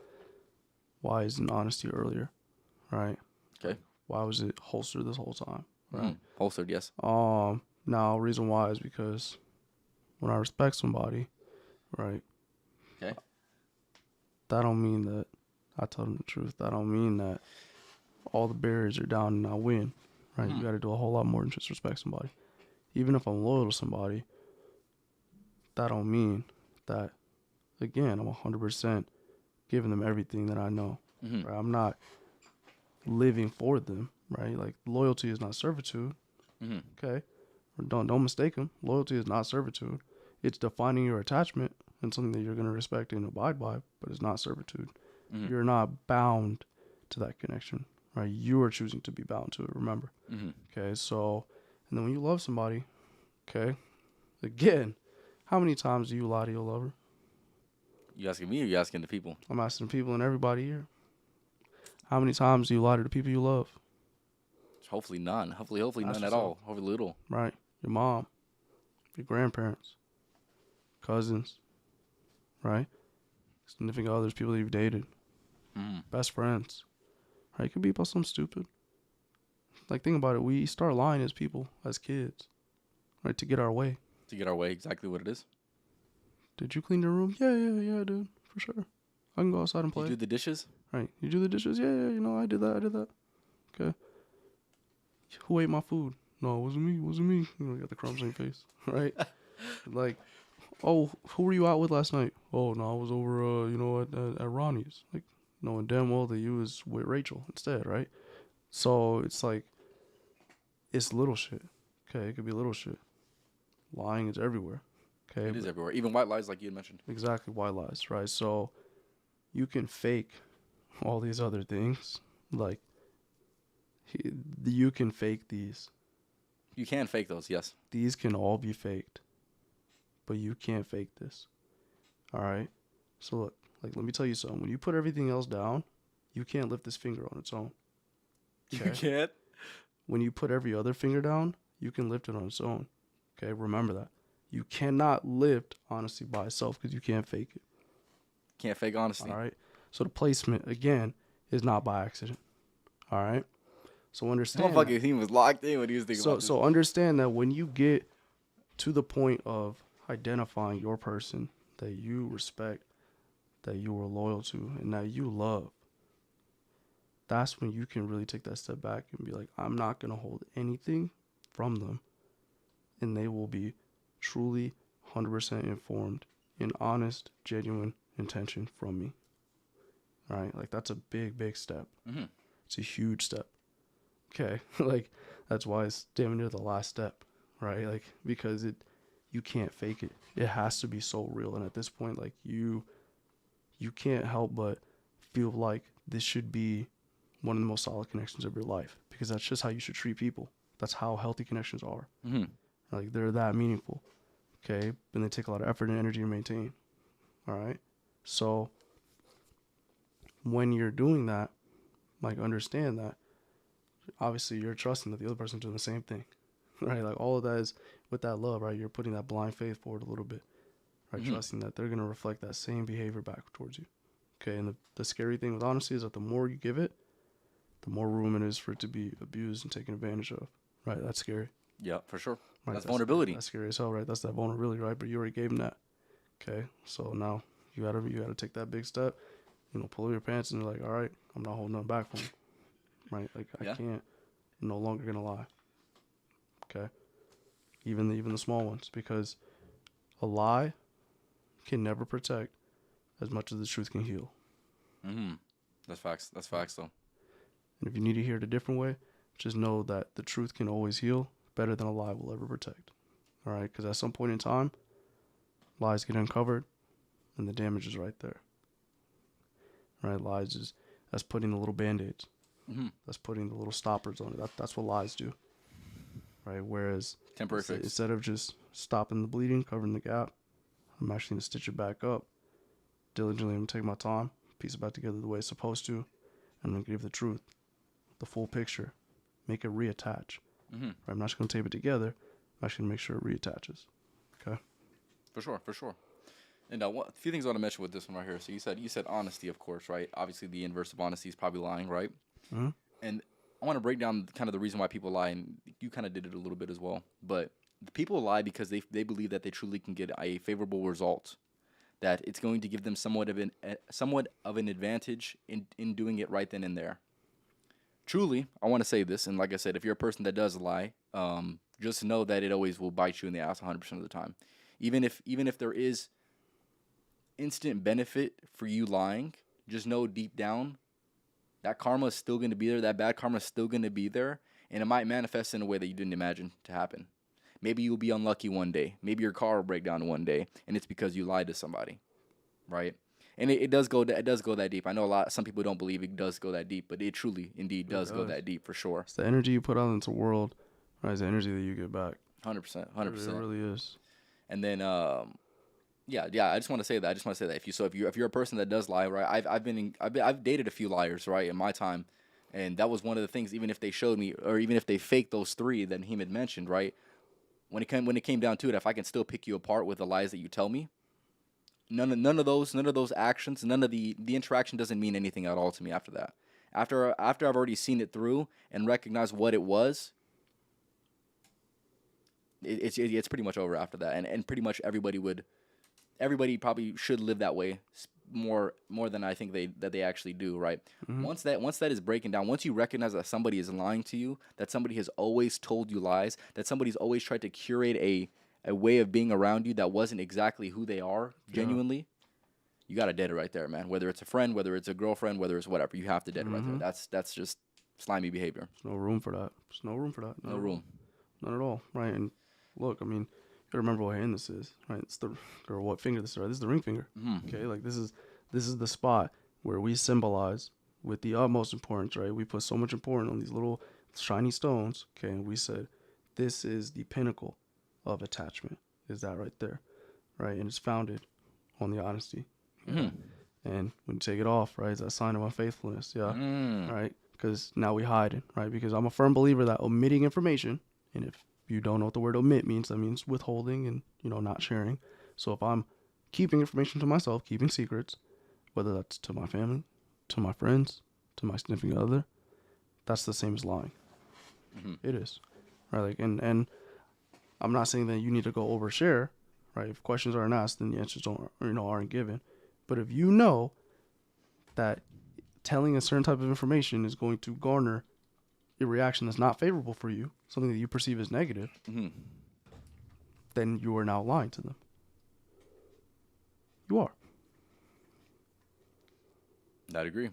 why isn't honesty earlier, right? Okay. Why was it holstered this whole time, right? Holstered, yes. Now reason why is because when I respect somebody, right? Okay. That don't mean that I tell them the truth. That don't mean that all the barriers are down and I win, right? You got to do a whole lot more than just respect somebody. Even if I'm loyal to somebody, that don't mean that, again, I'm 100% giving them everything that I know. Right? I'm not living for them, right? Like, loyalty is not servitude, okay? Or don't mistake them. Loyalty is not servitude. It's defining your attachment and something that you're going to respect and abide by, but it's not servitude. You're not bound to that connection, right? You are choosing to be bound to it, remember? Okay, so, and then when you love somebody, okay, again, how many times do you lie to your lover? You asking me or you asking the people? I'm asking people and everybody here. How many times do you lie to the people you love? Hopefully none. Hopefully Ask none at yourself. all. Hopefully little. Right? Your mom, your grandparents, cousins, right? Significant others, people that you've dated, best friends, right? It could be about something stupid. Like, think about it. We start lying as people, as kids, right? To get our way. To get our way, exactly what it is. Did you clean your room? Yeah, dude, for sure. I can go outside and play. You do the dishes? Right. You do the dishes? Yeah, I did that. Okay. Who ate my food? No, it wasn't me. You got the crumbs on your face, right? Like, oh, who were you out with last night? Oh, no, I was over, at Ronnie's. Like, knowing damn well that you was with Rachel instead, right? So it's like, it's little shit. Okay, it could be little shit. Lying is everywhere. Okay, It is everywhere. Even white lies, like you had mentioned. exactly, white lies, right? So you can fake all these other things, like you can fake these. You can fake those, yes. These can all be faked, but you can't fake this. All right. So look, like, let me tell you something. When you put everything else down, you can't lift this finger on its own. Okay? You can't. When you put every other finger down, you can lift it on its own. Okay, remember that. You cannot lift honesty by itself because you can't fake it. Can't fake honesty. All right. So the placement, again, is not by accident. All right. So understand. Motherfucking Heem was locked in when he was thinking about this. So understand that when you get to the point of identifying your person that you respect, that you are loyal to, and that you love, that's when you can really take that step back and be like, I'm not going to hold anything from them. And they will be truly 100% informed in honest, genuine intention from me. All right? Like, that's a big, big step. It's a huge step. Okay? Like, that's why it's damn near the last step, right? Like, because you can't fake it. It has to be so real. And at this point, like, you can't help but feel like this should be one of the most solid connections of your life, because that's just how you should treat people. That's how healthy connections are. Like, they're that meaningful, okay? And they take a lot of effort and energy to maintain, all right? So when you're doing that, like, understand that obviously you're trusting that the other person's doing the same thing, right? Like, all of that is with that love, right? You're putting that blind faith forward a little bit, right? Trusting that they're going to reflect that same behavior back towards you, okay? And the scary thing with honesty is that the more you give it, the more room it is for it to be abused and taken advantage of, right? That's scary. Yeah, for sure. Right, that's vulnerability. That's scary as hell, right? That's that vulnerability, right? But you already gave them that. Okay, so now you gotta take that big step. Pull up your pants and be like, all right, I'm not holding nothing back from them, right? Like, I can't. I'm no longer gonna lie. Okay, even the small ones, because a lie can never protect as much as the truth can heal. That's facts. That's facts, though. And if you need to hear it a different way, just know that the truth can always heal better than a lie will ever protect. All right? Because at some point in time, lies get uncovered, and the damage is right there. Right? Lies is that's putting the little band-aids. Mm-hmm. That's putting the little stoppers on it. That's what lies do. Right? Whereas Temporary fix. instead of just stopping the bleeding, covering the gap, I'm actually going to stitch it back up. Diligently, I'm going to take my time, piece it back together the way it's supposed to, and I'm going to give the truth, the full picture, make it reattach. Mm-hmm. Right? I'm not just going to tape it together. I'm actually going to make sure it reattaches. Okay? For sure. And a few things I want to mention with this one right here. So you said honesty, of course, right? Obviously, the inverse of honesty is probably lying, right? Mm-hmm. And I want to break down kind of the reason why people lie, and you kind of did it a little bit as well. But the people lie because they believe that they truly can get a favorable result, that it's going to give them somewhat of an advantage in doing it right then and there. Truly, I want to say this, and like I said, if you're a person that does lie, just know that it always will bite you in the ass 100% of the time. Even if there is instant benefit for you lying, just know deep down that karma is still going to be there. That bad karma is still going to be there, and it might manifest in a way that you didn't imagine to happen. Maybe you'll be unlucky one day. Maybe your car will break down one day, and it's because you lied to somebody, right? And it does go that deep. I know some people don't believe it does go that deep, but it truly, indeed, does go that deep for sure. It's the energy you put out into the world, right? It's the energy that you get back. 100%. It really is. And then, yeah. I just want to say that. If you're a person that does lie, right? I've dated a few liars, right, in my time, and that was one of the things. Even if they showed me, or even if they faked those 3 that Heem had mentioned, right? When it came down to it, if I can still pick you apart with the lies that you tell me, none of those actions, none of the interaction doesn't mean anything at all to me after that. After I've already seen it through and recognized what it was, it's pretty much over after that. And pretty much everybody probably should live that way more than I think they actually do, right? Mm-hmm. Once that is breaking down, once you recognize that somebody is lying to you, that somebody has always told you lies, that somebody's always tried to curate a way of being around you that wasn't exactly who they are genuinely, you got to dead it right there, man. Whether it's a friend, whether it's a girlfriend, whether it's whatever, you have to dead it right there. That's just slimy behavior. There's no room for that. There's no room for that. No room. Not at all, right? And look, I mean, you gotta remember what hand this is, right? It's or what finger this is, right? This is the ring finger. Mm-hmm. Okay, like this is the spot where we symbolize with the utmost importance, right? We put so much importance on these little shiny stones, okay, and we said this is the pinnacle of attachment. Is that right there, right? And it's founded on the honesty. Mm-hmm. And when you take it off, right, it's a sign of unfaithfulness, right? Because now we hide it, right? Because I'm a firm believer that omitting information, and if you don't know what the word omit means, that means withholding and, not sharing. So if I'm keeping information to myself, keeping secrets, whether that's to my family, to my friends, to my significant other, that's the same as lying. Mm-hmm. It is, right? Like, and I'm not saying that you need to go overshare, right? If questions aren't asked, then the answers aren't given. But if you know that telling a certain type of information is going to garner a reaction that's not favorable for you, something that you perceive as negative, then you are now lying to them. You are. I agree.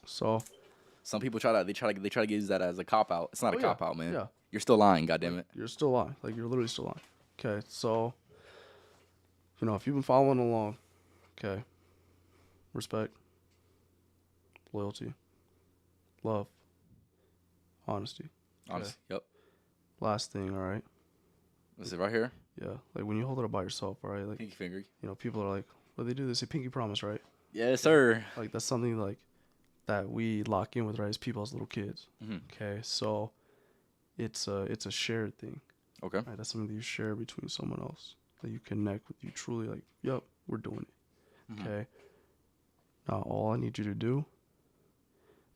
So some people try to use that as a cop out. It's not a cop out, man. Yeah. You're still lying, goddammit. You're still lying. Like, you're literally still lying. Okay, so if you've been following along, okay, respect, loyalty, love, honesty. Honestly, yep. Last thing, all right? Is it right here? Yeah, like when you hold it up by yourself, all right? Like, Pinky finger. People are like, what do they do? They say pinky promise, right? Yes, sir. Like, that's something like that we lock in with, right? As people, as little kids. Mm-hmm. Okay, so it's a shared thing. Okay. Right? That's something that you share between someone else. That you connect with. You truly like, yep, we're doing it. Mm-hmm. Okay. Now, all I need you to do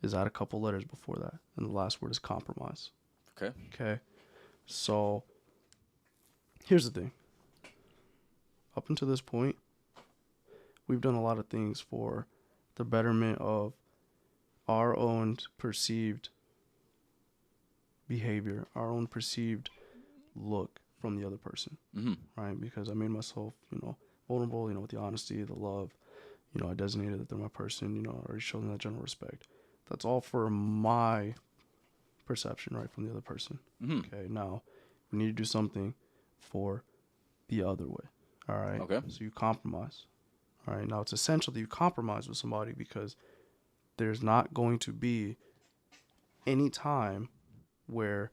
is add a couple letters before that. And the last word is compromise. Okay. Okay. So, here's the thing. Up until this point, we've done a lot of things for the betterment of our own perceived behavior, our own perceived look from the other person. Mm-hmm. Right? Because I made myself, vulnerable, with the honesty, the love. I designated that they're my person, I already showed them that general respect. That's all for my perception, right, from the other person. Mm-hmm. Okay, now we need to do something for the other way. All right. Okay. So you compromise. All right. Now it's essential that you compromise with somebody because there's not going to be any time where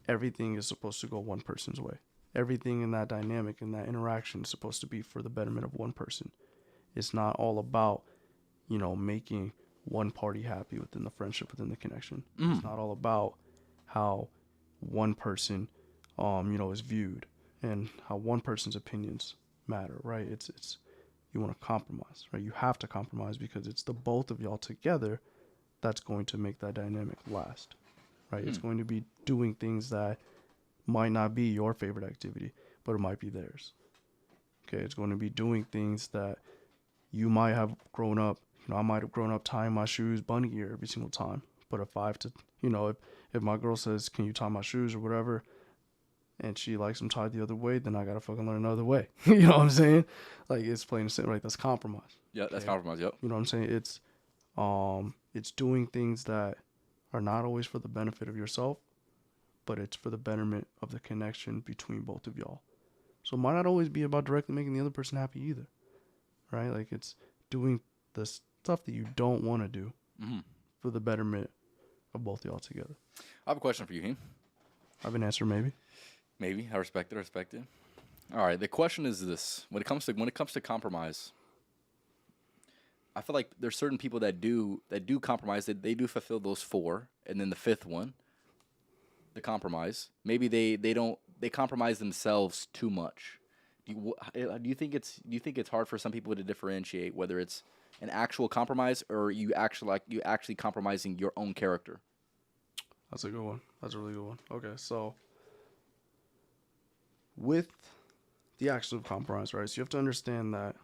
everything is supposed to go one person's way. Everything in that dynamic and that interaction is supposed to be for the betterment of one person. It's not all about, making one party happy within the friendship, within the connection. It's not all about how one person, is viewed and how one person's opinions matter, right? It's you want to compromise, right? You have to compromise because it's the both of y'all together that's going to make that dynamic last, right? It's going to be doing things that might not be your favorite activity, but it might be theirs. Okay, it's going to be doing things that you might have grown up. I might have grown up tying my shoes bunny ear every single time. But if I have to, if my girl says, "Can you tie my shoes?" or whatever, and she likes them tied the other way, then I gotta fucking learn another way. You know what I'm saying? Like it's plain and simple, right? That's compromise. Yeah, that's compromise. Yep. You know what I'm saying? It's doing things that are not always for the benefit of yourself, but it's for the betterment of the connection between both of y'all. So it might not always be about directly making the other person happy either, right? Like it's doing the stuff that you don't want to do for the betterment of both y'all together. I have a question for you, Heem. I have an answer, maybe. Maybe. I respect it. All right. The question is this: when it comes to compromise, I feel like there's certain people that do compromise. That they do fulfill those four, and then the fifth one, the compromise. Maybe they compromise themselves too much. Do you think it's hard for some people to differentiate whether it's an actual compromise or you actually compromising your own character? That's a good one. That's a really good one. Okay, so with the action of compromise, right? So you have to understand that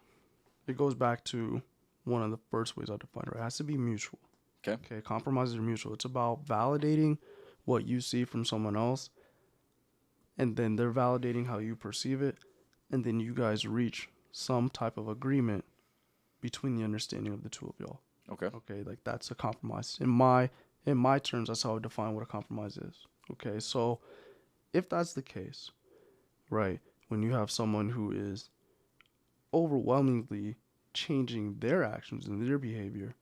it goes back to one of the first ways I defined it. Right? It has to be mutual. Okay. Compromises are mutual. It's about validating what you see from someone else, and then they're validating how you perceive it, and then you guys reach some type of agreement between the understanding of the two of y'all. Okay, like that's a compromise. In my terms, that's how I define what a compromise is. Okay, so if that's the case, right, when you have someone who is overwhelmingly changing their actions and their behavior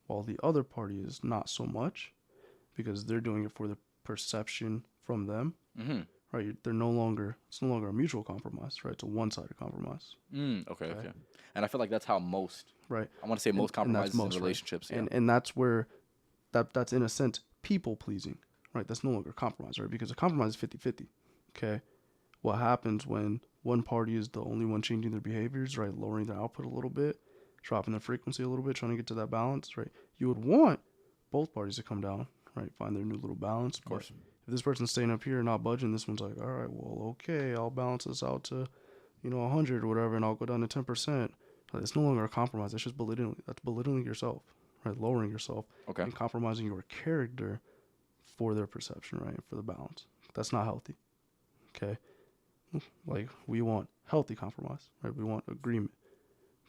while the other party is not so much because they're doing it for the perception from them, right? It's no longer a mutual compromise, right? It's a one-sided compromise. Okay. And I feel like that's how most, right? I want to say most compromises in relationships. Right? And that's where that's in a sense people pleasing, right? That's no longer compromise, right? Because a compromise is 50-50. Okay, what happens when one party is the only one changing their behaviors, right? Lowering their output a little bit, dropping their frequency a little bit, trying to get to that balance, right? You would want both parties to come down, right? Find their new little balance. Of course. If this person's staying up here and not budging, this one's like, all right, well, okay, I'll balance this out to, 100 or whatever, and I'll go down to 10%. Like, it's no longer a compromise. That's just belittling. That's belittling yourself, right? Lowering yourself. Okay. And compromising your character for their perception, right? For the balance. That's not healthy. Okay. Like, we want healthy compromise, right? We want agreement.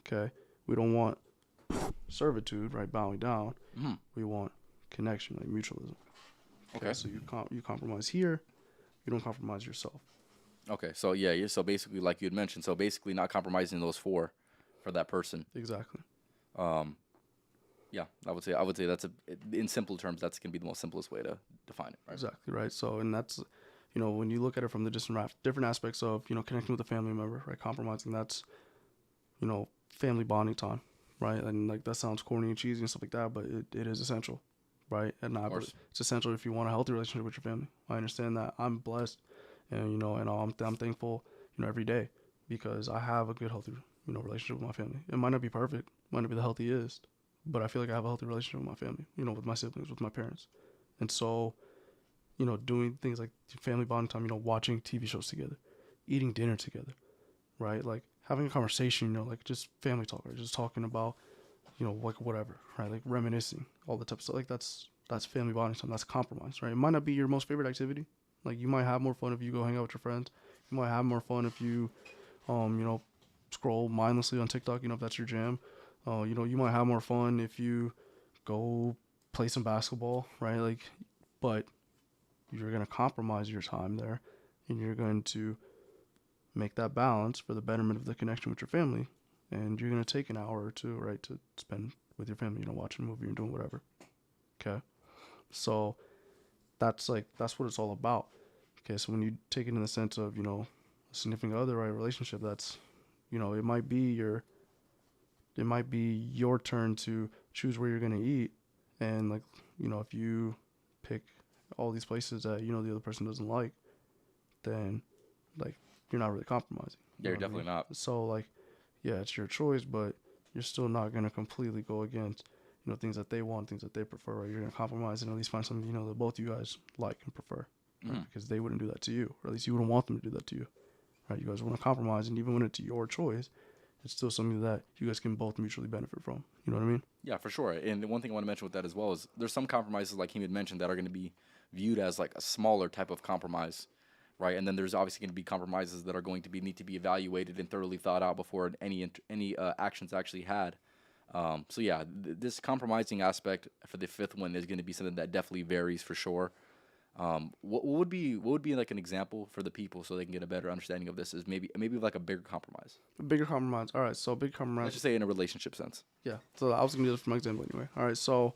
Okay. We don't want servitude, right? Bowing down. We want connection, like mutualism. Okay. So you compromise here. You don't compromise yourself. Okay. So yeah. So basically, like you had mentioned, so basically not compromising those four for that person. Exactly. Yeah, I would say that's in simple terms, that's gonna be the most simplest way to define it. Right? Exactly, right. So, and that's, when you look at it from the different aspects of, connecting with a family member, right? Compromising, that's, family bonding time, right? And like that sounds corny and cheesy and stuff like that, but it is essential, right? And it's essential if you want a healthy relationship with your family. I understand that. I'm blessed, and I'm thankful, every day because I have a good, healthy, relationship with my family. It might not be perfect, might not be the healthiest, but I feel like I have a healthy relationship with my family, with my siblings, with my parents. And so, doing things like family bonding time, watching TV shows together, eating dinner together, right? Like having a conversation, like just family talk, or just talking about, like whatever, right? Like reminiscing, all the type of stuff. Like that's family bonding time. That's compromise, right? It might not be your most favorite activity. Like you might have more fun if you go hang out with your friends. You might have more fun if you, scroll mindlessly on TikTok, if that's your jam. You might have more fun if you go play some basketball, right? Like, but you're going to compromise your time there and you're going to make that balance for the betterment of the connection with your family, and you're gonna take an hour or two, right, to spend with your family, watching a movie or doing whatever. Okay, so that's what it's all about. Okay, so when you take it in the sense of a significant other, right, relationship, that's it might be your turn to choose where you're gonna eat, and like if you pick all these places that the other person doesn't like, then like you're not really compromising. Yeah, you're definitely not. So like, yeah, it's your choice, but you're still not gonna completely go against things that they want, things that they prefer. Right? You're gonna compromise and at least find something that both you guys like and prefer, right? Because they wouldn't do that to you, or at least you wouldn't want them to do that to you, right? You guys want to compromise, and even when it's your choice, it's still something that you guys can both mutually benefit from. You know what I mean? Yeah, for sure. And the one thing I want to mention with that as well is there's some compromises, like he had mentioned, that are going to be viewed as like a smaller type of compromise, right? And then there's obviously going to be compromises that are going to need to be evaluated and thoroughly thought out before any actions actually had. So yeah, this compromising aspect for the fifth one is going to be something that definitely varies for sure. What would be like an example for the people so they can get a better understanding of this is maybe like a bigger compromise. A bigger compromise. All right, so big compromise. Let's just say in a relationship sense. Yeah. So I was gonna do this for my example anyway. All right, so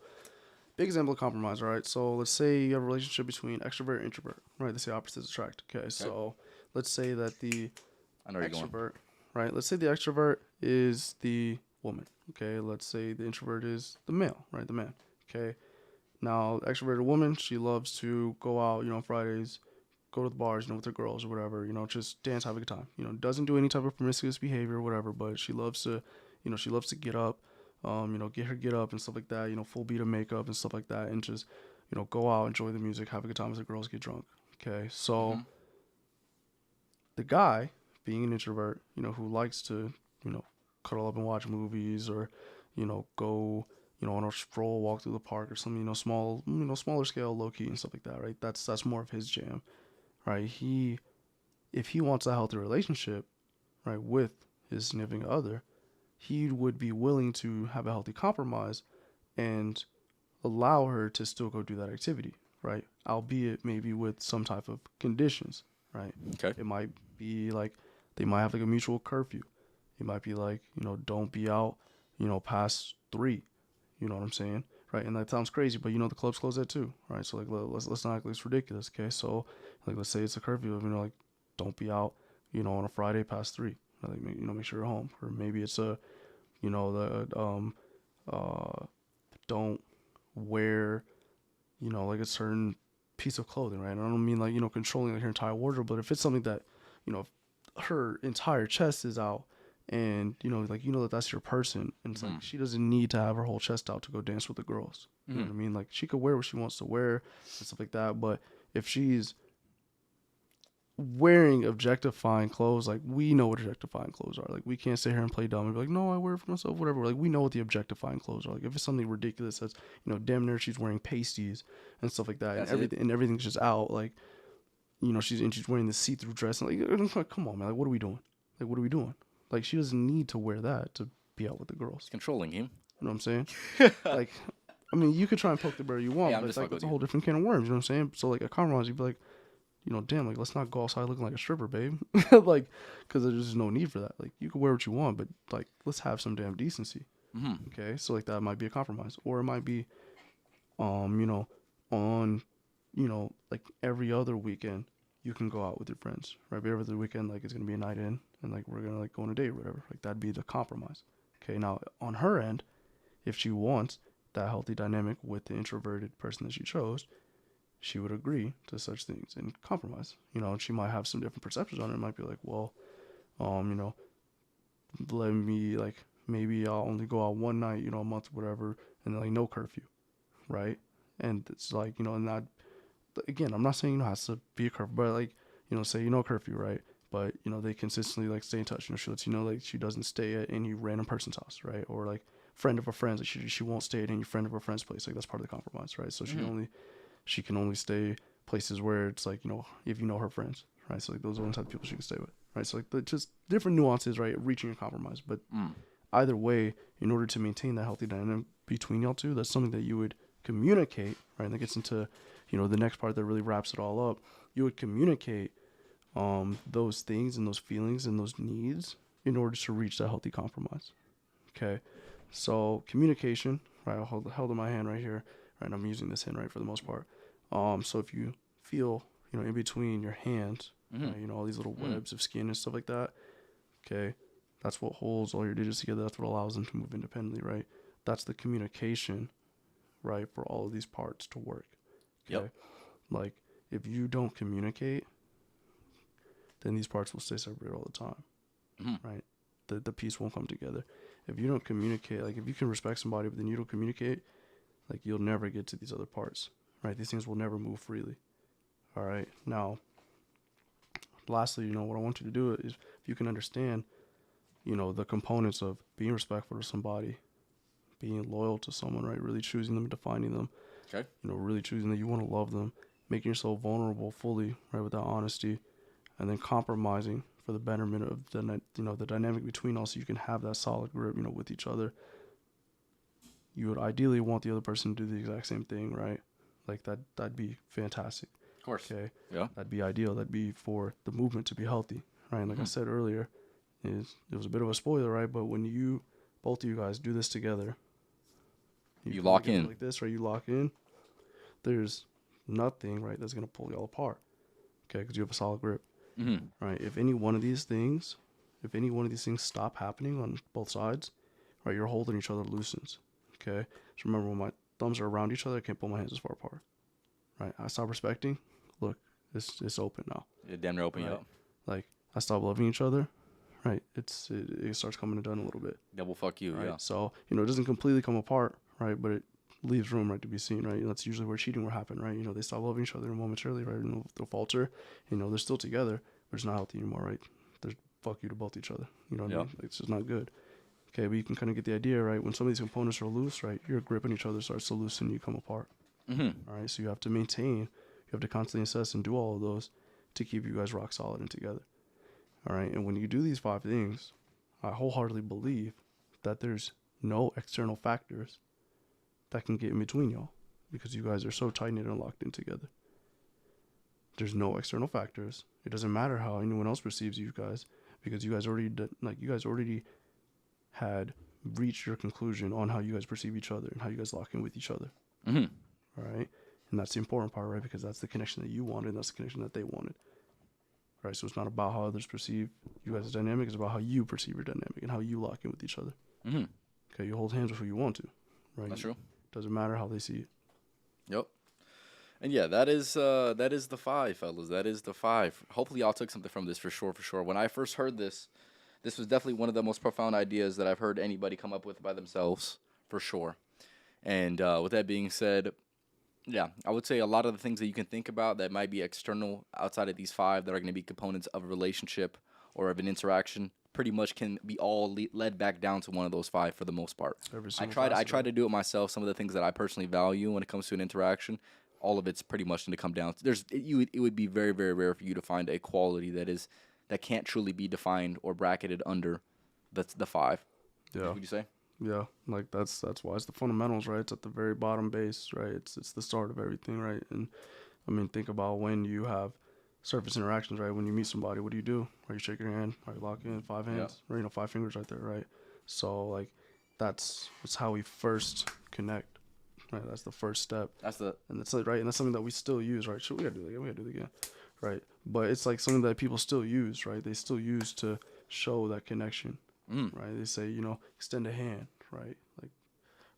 big example of compromise. All right, so let's say you have a relationship between extrovert and introvert. Right, they say opposites attract. Okay, so let's say that the I know where you're extrovert, going. right? Let's say the extrovert is the woman. Okay, let's say the introvert is the male, right? The man. Okay. Now, the extroverted woman, she loves to go out, on Fridays, go to the bars, with her girls or whatever, just dance, have a good time. Doesn't do any type of promiscuous behavior or whatever, but she loves to, get up, get up and stuff like that, full beat of makeup and stuff like that, and just, go out, enjoy the music, have a good time as the girls get drunk. Okay, so the guy, being an introvert, who likes to, cuddle up and watch movies or, go on a stroll, walk through the park or something, smaller scale, low key and stuff like that, right? That's more of his jam, right? If he wants a healthy relationship, right, with his significant other, he would be willing to have a healthy compromise and allow her to still go do that activity, right? Albeit maybe with some type of conditions, right? Okay. It might be like they might have like a mutual curfew. It might be like, don't be out, past 3. You know what I'm saying? Right. And that sounds crazy, but the clubs close at 2. Right. So like, let's not act like it's ridiculous. Okay. So like, let's say it's a curfew of, like, don't be out, on a Friday past 3. Like, make sure you're home. Or maybe it's don't wear, like a certain piece of clothing. Right. And I don't mean like, controlling like her entire wardrobe, but if it's something that, if her entire chest is out, and like that's your person, and it's like she doesn't need to have her whole chest out to go dance with the girls. You know what I mean? Like, she could wear what she wants to wear and stuff like that, but if she's wearing objectifying clothes, like, we know what objectifying clothes are. Like, we can't sit here and play dumb and be like, no, I wear it for myself, whatever. Like, we know what the objectifying clothes are. Like, if it's something ridiculous that's damn near she's wearing pasties and stuff like that, and everything's just out, like, she's wearing this see-through dress, and like, come on, man, like, what are we doing? Like, she doesn't need to wear that to be out with the girls. It's controlling him. You know what I'm saying? Like, I mean, you could try and poke the bear you want, but it's like, it's a whole different can of worms. You know what I'm saying? So like, a compromise, you'd be like, damn, like, let's not go outside looking like a stripper, babe. Like, because there's just no need for that. Like, you can wear what you want, but like, let's have some damn decency. Okay, so like, that might be a compromise, or it might be, on, like, every other weekend, you can go out with your friends, right? Every other weekend, like, it's gonna be a night in, and like, we're gonna like go on a date or whatever. Like, that'd be the compromise. Okay, now on her end, if she wants that healthy dynamic with the introverted person that she chose, she would agree to such things and compromise. She might have some different perceptions on it. It might be like, well, let me, like, maybe I'll only go out one night, a month, whatever, and then, like, no curfew, right? And it's like, and that, again, I'm not saying, it has to be a curfew, but like, say, curfew, right? But, they consistently, like, stay in touch. She lets like, she doesn't stay at any random person's house, right? Or like, friend of a friend's, like, she won't stay at any friend of a friend's place. Like, that's part of the compromise, right? So she can only stay places where it's like, if her friends, right? So like, those are the type of people she can stay with, right? So like, just different nuances, right? Reaching a compromise, but either way, in order to maintain that healthy dynamic between y'all two, that's something that you would communicate, right? And that gets into, the next part that really wraps it all up. You would communicate those things and those feelings and those needs in order to reach that healthy compromise. Okay, so communication, right? I'll held in my hand right here, right? And I'm using this hand right for the most part. So if you feel, in between your hands, Mm-hmm. right, all these little webs of skin and stuff like that. Okay, that's what holds all your digits together. That's what allows them to move independently, right? That's the communication, right, for all of these parts to work. Okay, Yep. like if you don't communicate, then these parts will stay separate all the time, Mm-hmm. right? The piece won't come together. If you don't communicate, like if you can respect somebody but then you don't communicate, like you'll never get to these other parts, right? These things will never move freely. All right. Now, lastly, what I want you to do is if you can understand, the components of being respectful to somebody, being loyal to someone, right? Really choosing them, defining them, Okay. really choosing that you want to love them, making yourself vulnerable fully, right? With that honesty, and then compromising for the betterment of the dynamic between us, so you can have that solid grip, with each other. You would ideally want the other person to do the exact same thing, right? Like that'd be fantastic. Of course. Okay. Yeah. That'd be ideal. That'd be for the movement to be healthy, right? And like I said earlier, it was a bit of a spoiler, right? But when both of you guys do this together, You come lock together in. like this, right? You lock in. There's nothing, right, that's gonna pull y'all apart, okay? Because you have a solid grip, Mm-hmm. right? If any one of these things stop happening on both sides, right, you're holding each other loosens, okay? So remember, when my thumbs are around each other, I can't pull my hands as far apart, right? I stop respecting. Look, it's open now. Yeah, damn near open you Right. up. Like I stop loving each other, right? It starts coming undone a little bit, Double fuck you. right? Yeah. So it doesn't completely come apart, right? But it leaves room, right, to be seen, right? That's usually where cheating will happen, right? They stop loving each other momentarily, right? And they'll falter. They're still together, but it's not healthy anymore, right? There's fuck you to both each other. You know what I Yeah. mean? Like, it's just not good. Okay, but you can kind of get the idea, right? When some of these components are loose, right, your grip on each other starts to loosen, you come apart. Mm-hmm. All right, so you have to maintain, you have to constantly assess and do all of those to keep you guys rock solid and together. All right, and when you do these 5 things, I wholeheartedly believe that there's no external factors that can get in between y'all because you guys are so tight knit and locked in together. There's no external factors. It doesn't matter how anyone else perceives you guys because you guys already had reached your conclusion on how you guys perceive each other and how you guys lock in with each other. Mm-hmm. All right, and that's the important part, right? Because that's the connection that you wanted, and that's the connection that they wanted. Right, so it's not about how others perceive you guys' dynamic. It's about how you perceive your dynamic and how you lock in with each other. Mm-hmm. Okay, you hold hands with who you want to, right? That's true. Doesn't matter how they see it. Yep. And yeah, that is the 5, fellas. That is the 5. Hopefully, y'all took something from this for sure. For sure. When I first heard this was definitely one of the most profound ideas that I've heard anybody come up with by themselves, for sure. And with that being said, yeah, I would say a lot of the things that you can think about that might be external outside of these 5 that are going to be components of a relationship or of an interaction pretty much can be all led back down to one of those 5 for the most part. I try to do it myself. Some of the things that I personally value when it comes to an interaction, all of it's pretty much going to come down to it would be very, very rare for you to find a quality that can't truly be defined or bracketed under the 5. Yeah. Would you say? Yeah, like that's why it's the fundamentals, right? It's at the very bottom base, right? It's the start of everything, right? And I mean, think about when you have surface interactions, right? When you meet somebody, what do? Right, you shake your hand, right? Lock in 5 hands, Yeah. right? 5 fingers right there, right? So like that's how we first connect, right? That's the first step, and that's like, right, and that's something that we still use, right? Sure, we gotta do it again, right? But it's like something that people still use, right? They still use to show that connection. Right, they say extend a hand, right, like,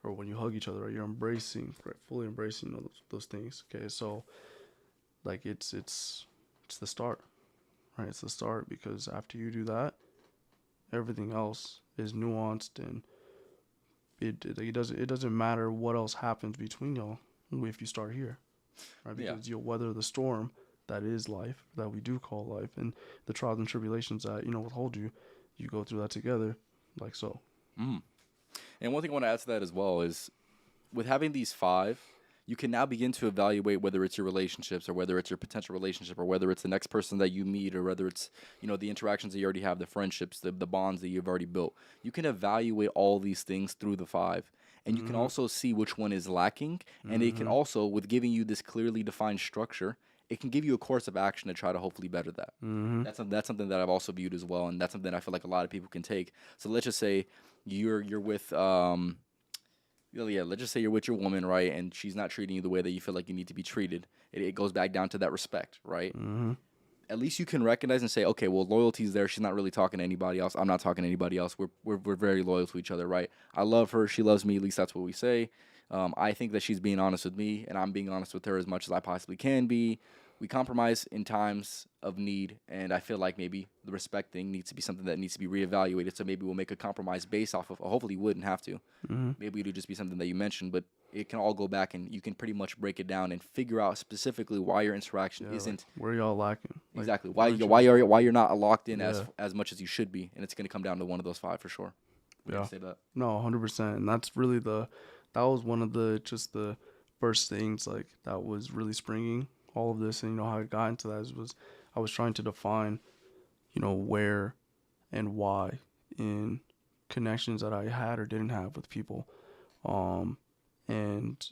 or when you hug each other, right, you're embracing, right, fully embracing those things. Okay, so like it's the start, right? It's the start because after you do that, everything else is nuanced and it doesn't matter what else happens between y'all if you start here, right? Because you'll weather the storm that is life, that we do call life, and the trials and tribulations that withhold you. You go through that together, like so. Mm. And one thing I want to add to that as well is, with having these 5, you can now begin to evaluate whether it's your relationships or whether it's your potential relationship or whether it's the next person that you meet or whether it's, the interactions that you already have, the friendships, the bonds that you've already built. You can evaluate all these things through the 5. And you can also see which one is lacking. And it can also, with giving you this clearly defined structure, it can give you a course of action to try to hopefully better that. Mm-hmm. That's something that I've also viewed as well, and that's something I feel like a lot of people can take. So let's just say you're with yeah, let's just say you're with your woman, right, and she's not treating you the way that you feel like you need to be treated. It goes back down to that respect, right? Mm-hmm. At least you can recognize and say, okay, well, loyalty's there. She's not really talking to anybody else. I'm not talking to anybody else. We're very loyal to each other, right? I love her. She loves me. At least that's what we say. I think that she's being honest with me, and I'm being honest with her as much as I possibly can be. We compromise in times of need, and I feel like maybe the respect thing needs to be something that needs to be reevaluated. So maybe we'll make a compromise based off of. Hopefully, we wouldn't have to. Mm-hmm. Maybe it'll just be something that you mentioned, but it can all go back, and you can pretty much break it down and figure out specifically why your interaction Yeah, isn't like, where y'all lacking? Like, exactly where'd y'all- why you're not locked in Yeah. as much as you should be, and it's going to come down to one of those five for sure. Would you Yeah. say that? No, 100%. And that's really that was one of the first things like that was really springing all of this. And, how I got into that was I was trying to define, where and why in connections that I had or didn't have with people. And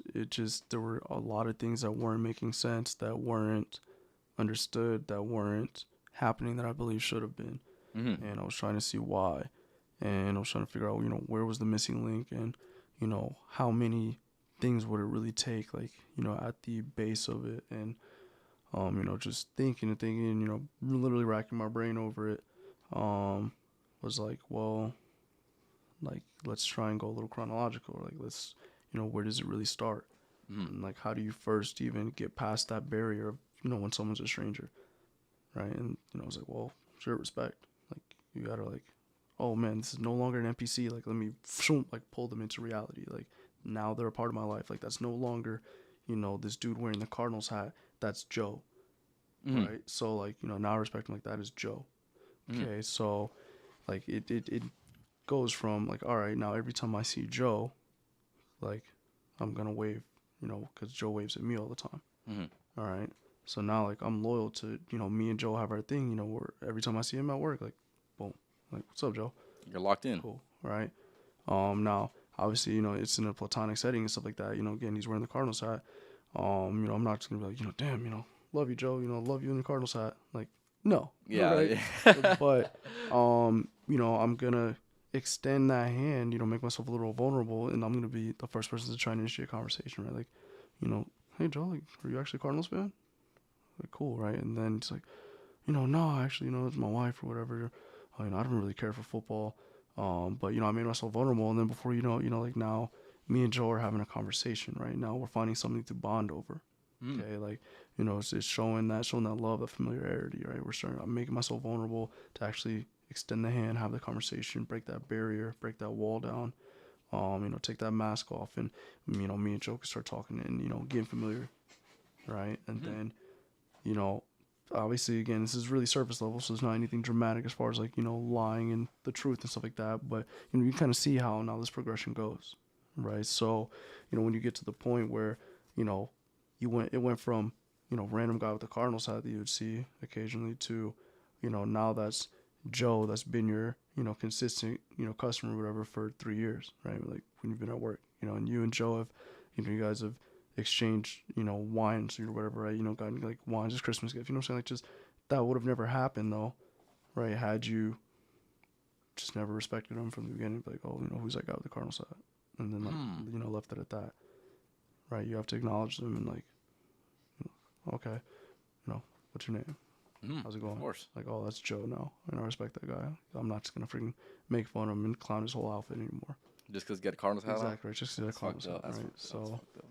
there were a lot of things that weren't making sense, that weren't understood, that weren't happening that I believe should have been. Mm-hmm. And I was trying to see why. And I was trying to figure out, where was the missing link and, how many things would it really take, like, at the base of it. And, just thinking and thinking, literally racking my brain over it, was like, well, like, let's try and go a little chronological. Like, let's, where does it really start? Mm-hmm. And, like, how do you first even get past that barrier of, when someone's a stranger, right? And, I was like, well, sure, respect. Like, you gotta, like, oh man, this is no longer an NPC. Like, let me like pull them into reality. Like, now they're a part of my life. Like, that's no longer, this dude wearing the Cardinals hat. That's Joe, Mm-hmm. right? So like, now I respect him like that is Joe. Okay, Mm-hmm. so like it goes from like, all right, now every time I see Joe, like I'm gonna wave, because Joe waves at me all the time. Mm-hmm. All right, so now like I'm loyal to me and Joe have our thing. Where every time I see him at work, like, boom, like, what's up, Joe? You're locked in. Cool, right? Now obviously, it's in a platonic setting and stuff like that. Again, he's wearing the Cardinals hat. I'm not just gonna be like, damn, love you, Joe. Love you in the Cardinals hat. Like, no, Yeah. right? But I'm gonna extend that hand. Make myself a little vulnerable, and I'm gonna be the first person to try and initiate a conversation, right? Like, hey, Joe, like, are you actually a Cardinals fan? Like, cool, right? And then it's like, no, actually, it's my wife or whatever. I don't really care for football. But I made myself vulnerable, and then before like now, me and Joe are having a conversation. Right now, we're finding something to bond over. Mm. Okay, like it's showing that love, that familiarity. Right, I'm making myself vulnerable to actually extend the hand, have the conversation, break that barrier, break that wall down. Take that mask off, and me and Joe can start talking and getting familiar. Right, and then obviously, again, this is really surface level, so there's not anything dramatic as far as like lying and the truth and stuff like that. But you kind of see how now this progression goes, right? So when you get to the point where it went from random guy with the Cardinals hat that you would see occasionally to now that's Joe, that's been your consistent customer or whatever for 3 years, right? Like when you've been at work, and you and Joe have you guys have exchange wines or whatever, right? Gotten like wines as Christmas gift, what I'm saying? Like, just that would have never happened though, right? Had you just never respected him from the beginning, like, oh, who's that guy with the Cardinals hat, and then like left it at that, right? You have to acknowledge them and like, okay, what's your name? How's it going? Of course. Like, oh, that's Joe now, and I respect that guy. I'm not just gonna freaking make fun of him and clown his whole outfit anymore. Just because you got a Cardinals hat on? Exactly, right? Just because you got a Cardinals hat, right? So. Fucked up.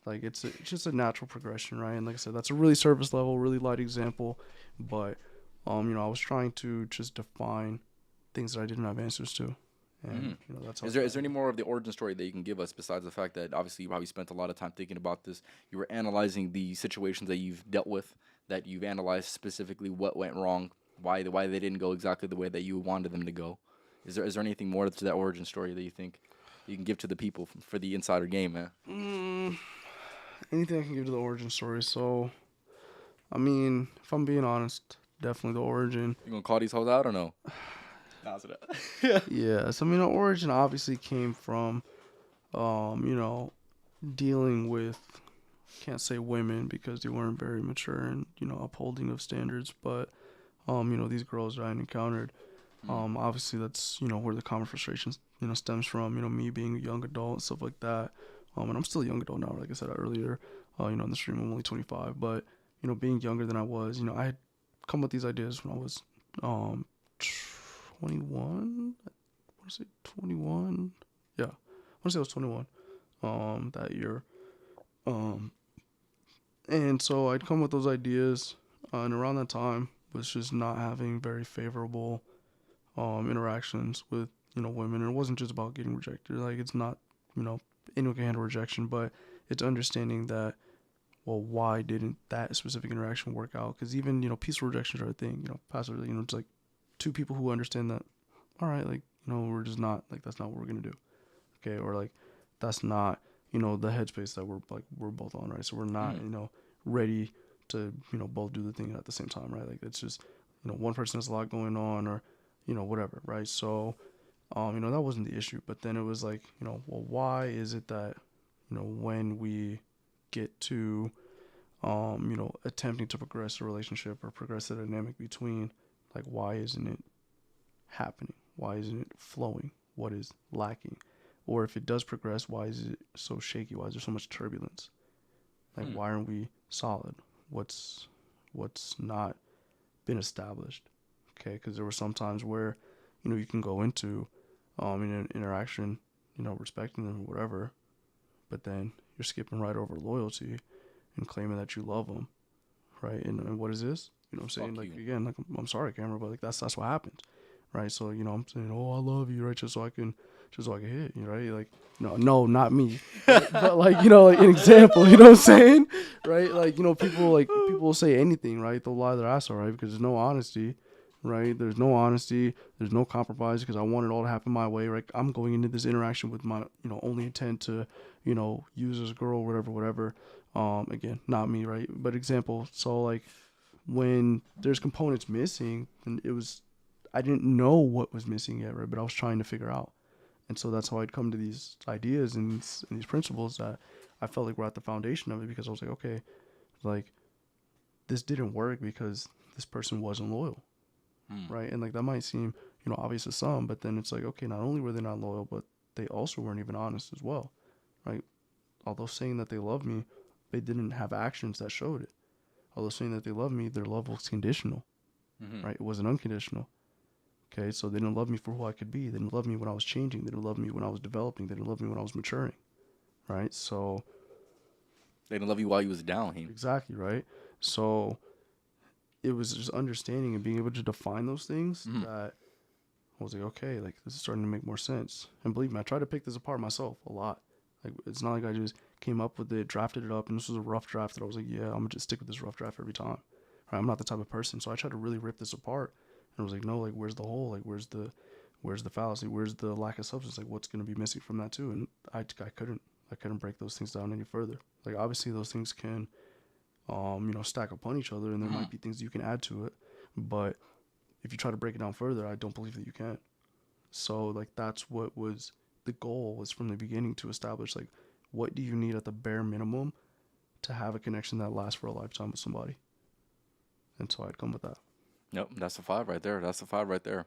Like, it's just a natural progression, right? And like I said, that's a really surface level, really light example. But, I was trying to just define things that I didn't have answers to. And, that's how Is there any more of the origin story that you can give us besides the fact that obviously you probably spent a lot of time thinking about this? You were analyzing the situations that you've dealt with, that you've analyzed specifically what went wrong, why they didn't go exactly the way that you wanted them to go. Is there anything more to that origin story that you think you can give to the people for the insider game, man? Anything I can give to the origin story. So, I mean, if I'm being honest, definitely the origin. You gonna call these hoes out or no? Yeah, so I mean, the origin obviously came from, dealing with can't say women because they weren't very mature and, upholding of standards, but these girls that I encountered, Mm. obviously that's, where the common frustration, stems from, me being a young adult, stuff like that. And I'm still a young adult now, like I said earlier, in the stream, I'm only 25, but, being younger than I was, I had come with these ideas when I was, 21. I want to say 21. Yeah, I want to say I was 21, that year. Um, and so I'd come with those ideas, and around that time was just not having very favorable interactions with women. And it wasn't just about getting rejected. Like it's not anyone can handle rejection, but it's understanding that well, why didn't that specific interaction work out? Because even peaceful rejections are a thing. Passive, it's like two people who understand that. All right, like we're just not like that's not what we're gonna do. Okay, or like that's not the headspace that we're both on, right? So we're not Mm. ready to both do the thing at the same time, right? Like it's just one person has a lot going on or whatever, right? So that wasn't the issue, but then it was like well, why is it that when we get to attempting to progress a relationship or progress the dynamic between, like why isn't it happening? Why isn't it flowing? What is lacking? Or if it does progress, why is it so shaky? Why is there so much turbulence? Like Mm. why aren't we solid? What's not been established? Okay, because there were some times where you can go into in an interaction, respecting them or whatever, but then you're skipping right over loyalty and claiming that you love them, right? And what is this? I'm saying? Fuck Like you. again, like I'm sorry, camera, but like that's what happens, right? So I'm saying, oh, I love you, right? Just so I can hit you, right? Like no, not me, but like like an example, you know what I'm saying, right? Like people will say anything, right? They'll lie their ass off, right? Because there's no honesty, right? There's no honesty, there's no compromise because I want it all to happen my way, right? I'm going into this interaction with my only intent to use this girl, whatever. Again, not me, right? But example, so like when there's components missing, and I didn't know what was missing yet, right? But I was trying to figure out, and so that's how I'd come to these ideas and these principles that I felt like were at the foundation of it because I was like, okay, like this didn't work because this person wasn't loyal, Mm. right? And like that might seem obvious to some, but then it's like, okay, not only were they not loyal, but they also weren't even honest as well, right? Although saying that they love me, they didn't have actions that showed it. Although saying that they love me, their love was conditional, Mm-hmm. right? It wasn't unconditional. Okay, so they didn't love me for who I could be. They didn't love me when I was changing. They didn't love me when I was developing. They didn't love me when I was maturing, right? So They didn't love you while you was down, Heem. exactly, right? So it was just understanding and being able to define those things Mm-hmm. that I was like, okay, like this is starting to make more sense. And believe me, I tried to pick this apart myself a lot. Like it's not like I just came up with it, drafted it up, and this was a rough draft that I was like, yeah, I'm gonna just stick with this rough draft every time. Right? I'm not the type of person, so I tried to really rip this apart, and I was like, no, like where's the hole? Like where's the fallacy? Where's the lack of substance? Like what's gonna be missing from that too? And I couldn't break those things down any further. Like obviously those things can stack upon each other, and there Mm-hmm. might be things you can add to it, but if you try to break it down further, I don't believe that you can. So like that's what was the goal was from the beginning to establish like what do you need at the bare minimum to have a connection that lasts for a lifetime with somebody. And so I'd come with that. Yep, that's the five right there. That's the five right there.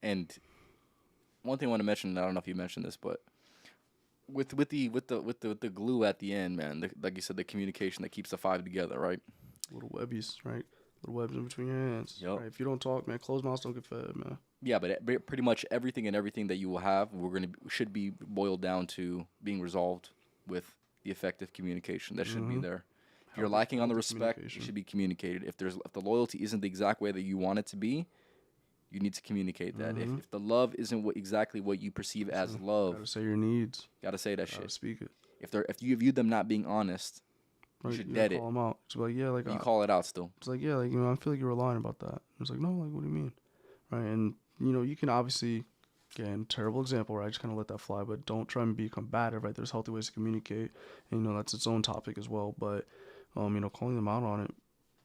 And one thing I want to mention, I don't know if you mentioned this, but with the glue at the end, man, like you said, the communication that keeps the five together, right? Little webbies, right? Little webs in between your hands. Yep. Right. If you don't talk, man, closed mouths don't get fed, man. Yeah, but pretty much everything and everything that you will have, should be boiled down to being resolved with the effective communication that should be Mm-hmm. there. If you're Healthy, lacking on the healthy respect, it communication. should be communicated. If the loyalty isn't the exact way that you want it to be, you need to communicate that. If Mm-hmm. if the love isn't exactly what you perceive as So, love, gotta say your needs. gotta say that Gotta shit. speak it. If you view them not being honest, you Right. should You gotta dead it, call them out. It's like, yeah, like, but you call it out still. it's like, yeah, like, I feel like you were lying about that. It's like, no, like, what do you mean? Right. And, you can obviously, again, terrible example, right? Just kind of let that fly, but don't try and be combative, right? There's healthy ways to communicate. And, that's its own topic as well. But, calling them out on it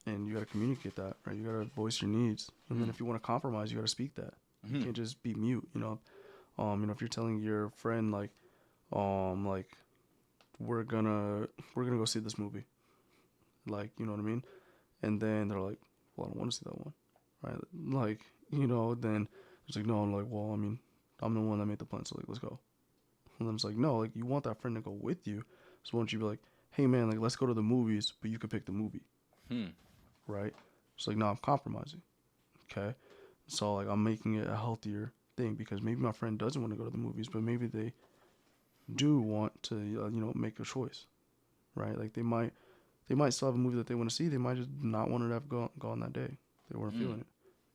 and you got to communicate that, right? You got to voice your needs. And then Mm. if you want to compromise, you got to speak that. You Mm-hmm. can't just be mute, if you're telling your friend, like, we're gonna go see this movie. like, you know what I mean? And then they're like, well, I don't want to see that one, right? Like, then it's like, no, I'm like, well, I mean, I'm the one that made the plan, so like, let's go. And then it's like, no, like, you want that friend to go with you, so why don't you be like, hey man, like, let's go to the movies, but you can pick the movie, Hmm. right? It's like, no, I'm compromising, okay? So like, I'm making it a healthier thing because maybe my friend doesn't want to go to the movies, but maybe they do want to, make a choice, right? Like they might still have a movie that they want to see. They might just not want to have gone that day. They weren't Hmm. feeling it.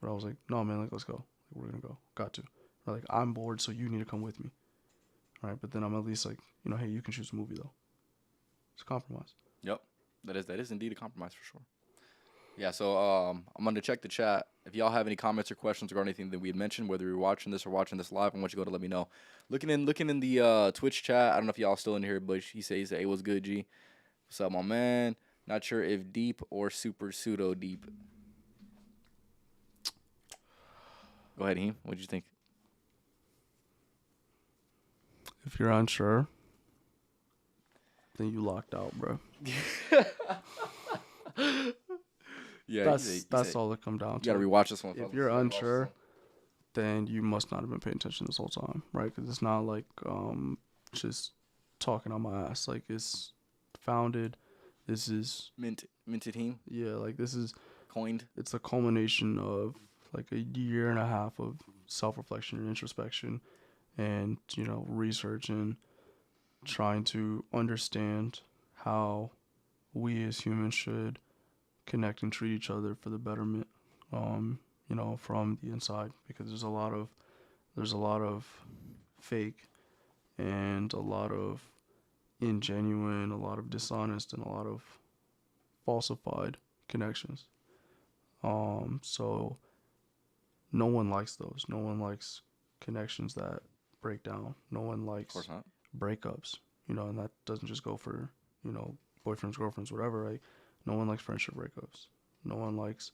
But I was like, no, man, like, let's go. Like, we're going to go. Got to. Or like, I'm bored, so you need to come with me. Right? But then I'm at least like, hey, you can choose a movie, though. It's a compromise. Yep. That is indeed a compromise for sure. Yeah, so I'm gonna check the chat. If y'all have any comments or questions regarding anything that we had mentioned, whether you're watching this or watching this live, I want you to go to let me know. Looking in the Twitch chat. I don't know if y'all still in here, but he said, "Hey, what's good, G? What's up, my man? Not sure if deep or super pseudo deep." Go ahead, Heem. What'd you think? If you're unsure, then you locked out, bro. Yeah, That's all it comes down you to. gotta rewatch this one. If you're unsure, then you must not have been paying attention this whole time, right? Because it's not like just talking on my ass. Like, it's founded. This is minted Heem like this is coined. it's a culmination of like a year and a half of self-reflection and introspection, and research and trying to understand how we as humans should connect and treat each other for the betterment, from the inside, because there's a lot of fake and a lot of ingenuine, a lot of dishonest, and a lot of falsified connections. So no one likes those. No one likes connections that break down. No one Of likes course not. breakups, and that doesn't just go for, boyfriends, girlfriends, whatever. Like, no one likes friendship breakups. No one likes,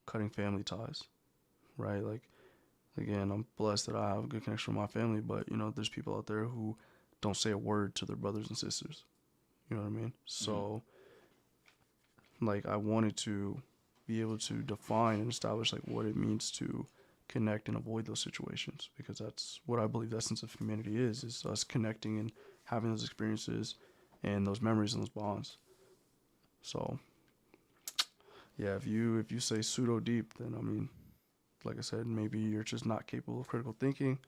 cutting family ties, right? Like, again, I'm blessed that I have a good connection with my family, but, there's people out there who don't say a word to their brothers and sisters. You know what I mean? So, like, I wanted to be able to define and establish, like, what it means to connect and avoid those situations, because that's what I believe the essence of humanity is us connecting and having those experiences and those memories and those bonds. So, yeah, if you say pseudo deep, then I mean, like I said, maybe you're just not capable of critical thinking.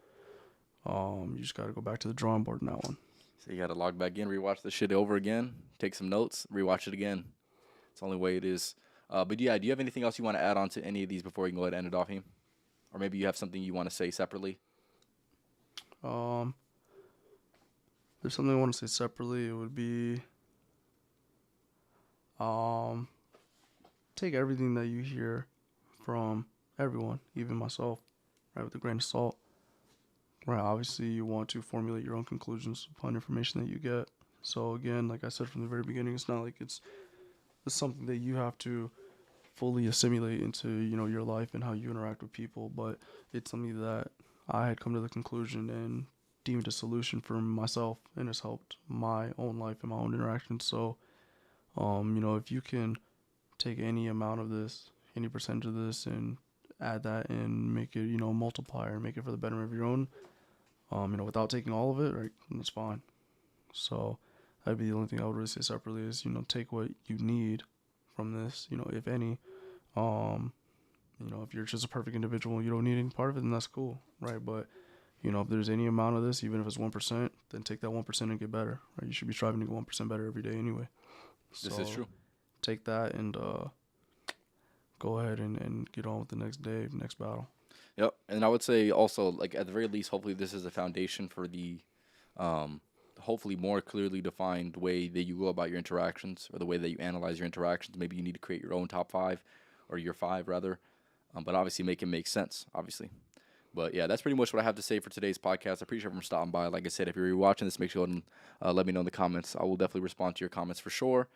You just got to go back to the drawing board in that one. So you gotta log back in, rewatch the shit over again, take some notes, rewatch it again. It's the only way it is. But yeah, do you have anything else you want to add on to any of these before we can go ahead and end it off, Heem? Or maybe you have something you want to say separately? Um, there's something I want to say separately. It would be, take everything that you hear from everyone, even myself, right, with a grain of salt. Right, obviously you want to formulate your own conclusions upon information that you get. So again, like I said from the very beginning, it's not like it's something that you have to fully assimilate into, your life and how you interact with people, but it's something that I had come to the conclusion and deemed a solution for myself, and has helped my own life and my own interactions. So, if you can take any amount of this, any percentage of this, and add that and make it, multiplier and make it for the betterment of your own, without taking all of it, right, that's fine. So that'd be the only thing I would really say separately is, take what you need from this, if any. If you're just a perfect individual and you don't need any part of it, then that's cool, right? But, if there's any amount of this, even if it's 1%, then take that 1% and get better, right? You should be striving to get 1% better every day anyway. This is true. Take that and go ahead and get on with the next day, next battle. Yep. And I would say also, like, at the very least, hopefully this is a foundation for the hopefully more clearly defined way that you go about your interactions, or the way that you analyze your interactions. Maybe you need to create your own top 5, or your 5 rather, but obviously make it make sense, obviously. But yeah, that's pretty much what I have to say for today's podcast. I appreciate everyone stopping by. Like I said, if you're watching this, make sure and let me know in the comments. I will definitely respond to your comments for sure.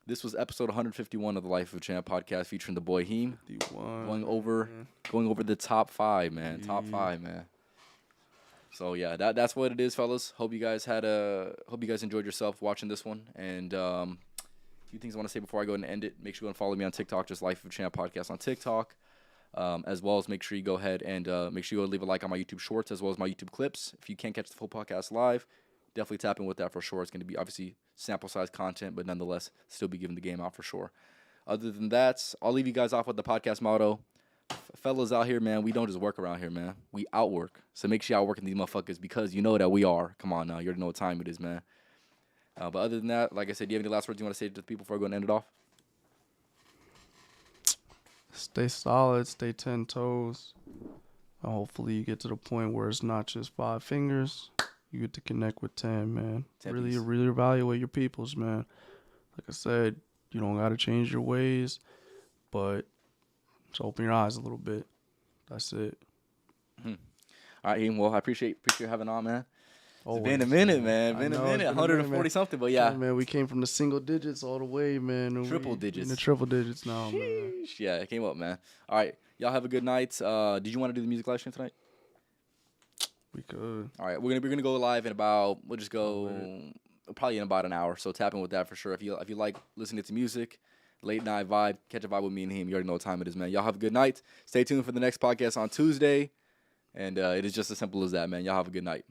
This was episode 151 of the Life of a Champ podcast, featuring the boy Heem, going over the top 5, man. Yeah. Top 5, man. So yeah, that's what it is, fellas. Hope you guys enjoyed yourself watching this one, and A few things I want to say before I go ahead and end it. Make sure you go and follow me on TikTok, just Life of a Champ Podcast on TikTok. As well as make sure you go ahead and make sure you go leave a like on my YouTube Shorts as well as my YouTube clips. If you can't catch the full podcast live, definitely tap in with that for sure. It's going to be obviously sample size content, but nonetheless, still be giving the game out for sure. Other than that, I'll leave you guys off with the podcast motto. Fellas out here, man, we don't just work around here, man. We outwork. So make sure y'all working these motherfuckers because you know that we are. Come on now. You already know what time it is, man. But other than that, like I said, do you have any last words you want to say to the people before I go and end it off? Stay solid, stay 10 toes. And hopefully you get to the point where it's not just 5 fingers. You get to connect with 10, man. 10 really, piece. really evaluate your peoples, man. Like I said, you don't got to change your ways, but just open your eyes a little bit. That's it. All right, Heem. Well, I appreciate you having on, man. Always, It's been a minute, man. Been a minute. 140 something, but yeah. Man, we came from the single digits all the way, man. And Triple we digits. In the triple digits now, man. Sheesh. Yeah, it came up, man. All right. Y'all have a good night. Did you want to do the music live stream tonight? We could. All right. We're gonna go live in about, we'll just go probably in about an hour. So tap in with that for sure. If you like listening to music, late night vibe, catch a vibe with me and him. You already know what time it is, man. Y'all have a good night. Stay tuned for the next podcast on Tuesday. And it is just as simple as that, man. Y'all have a good night.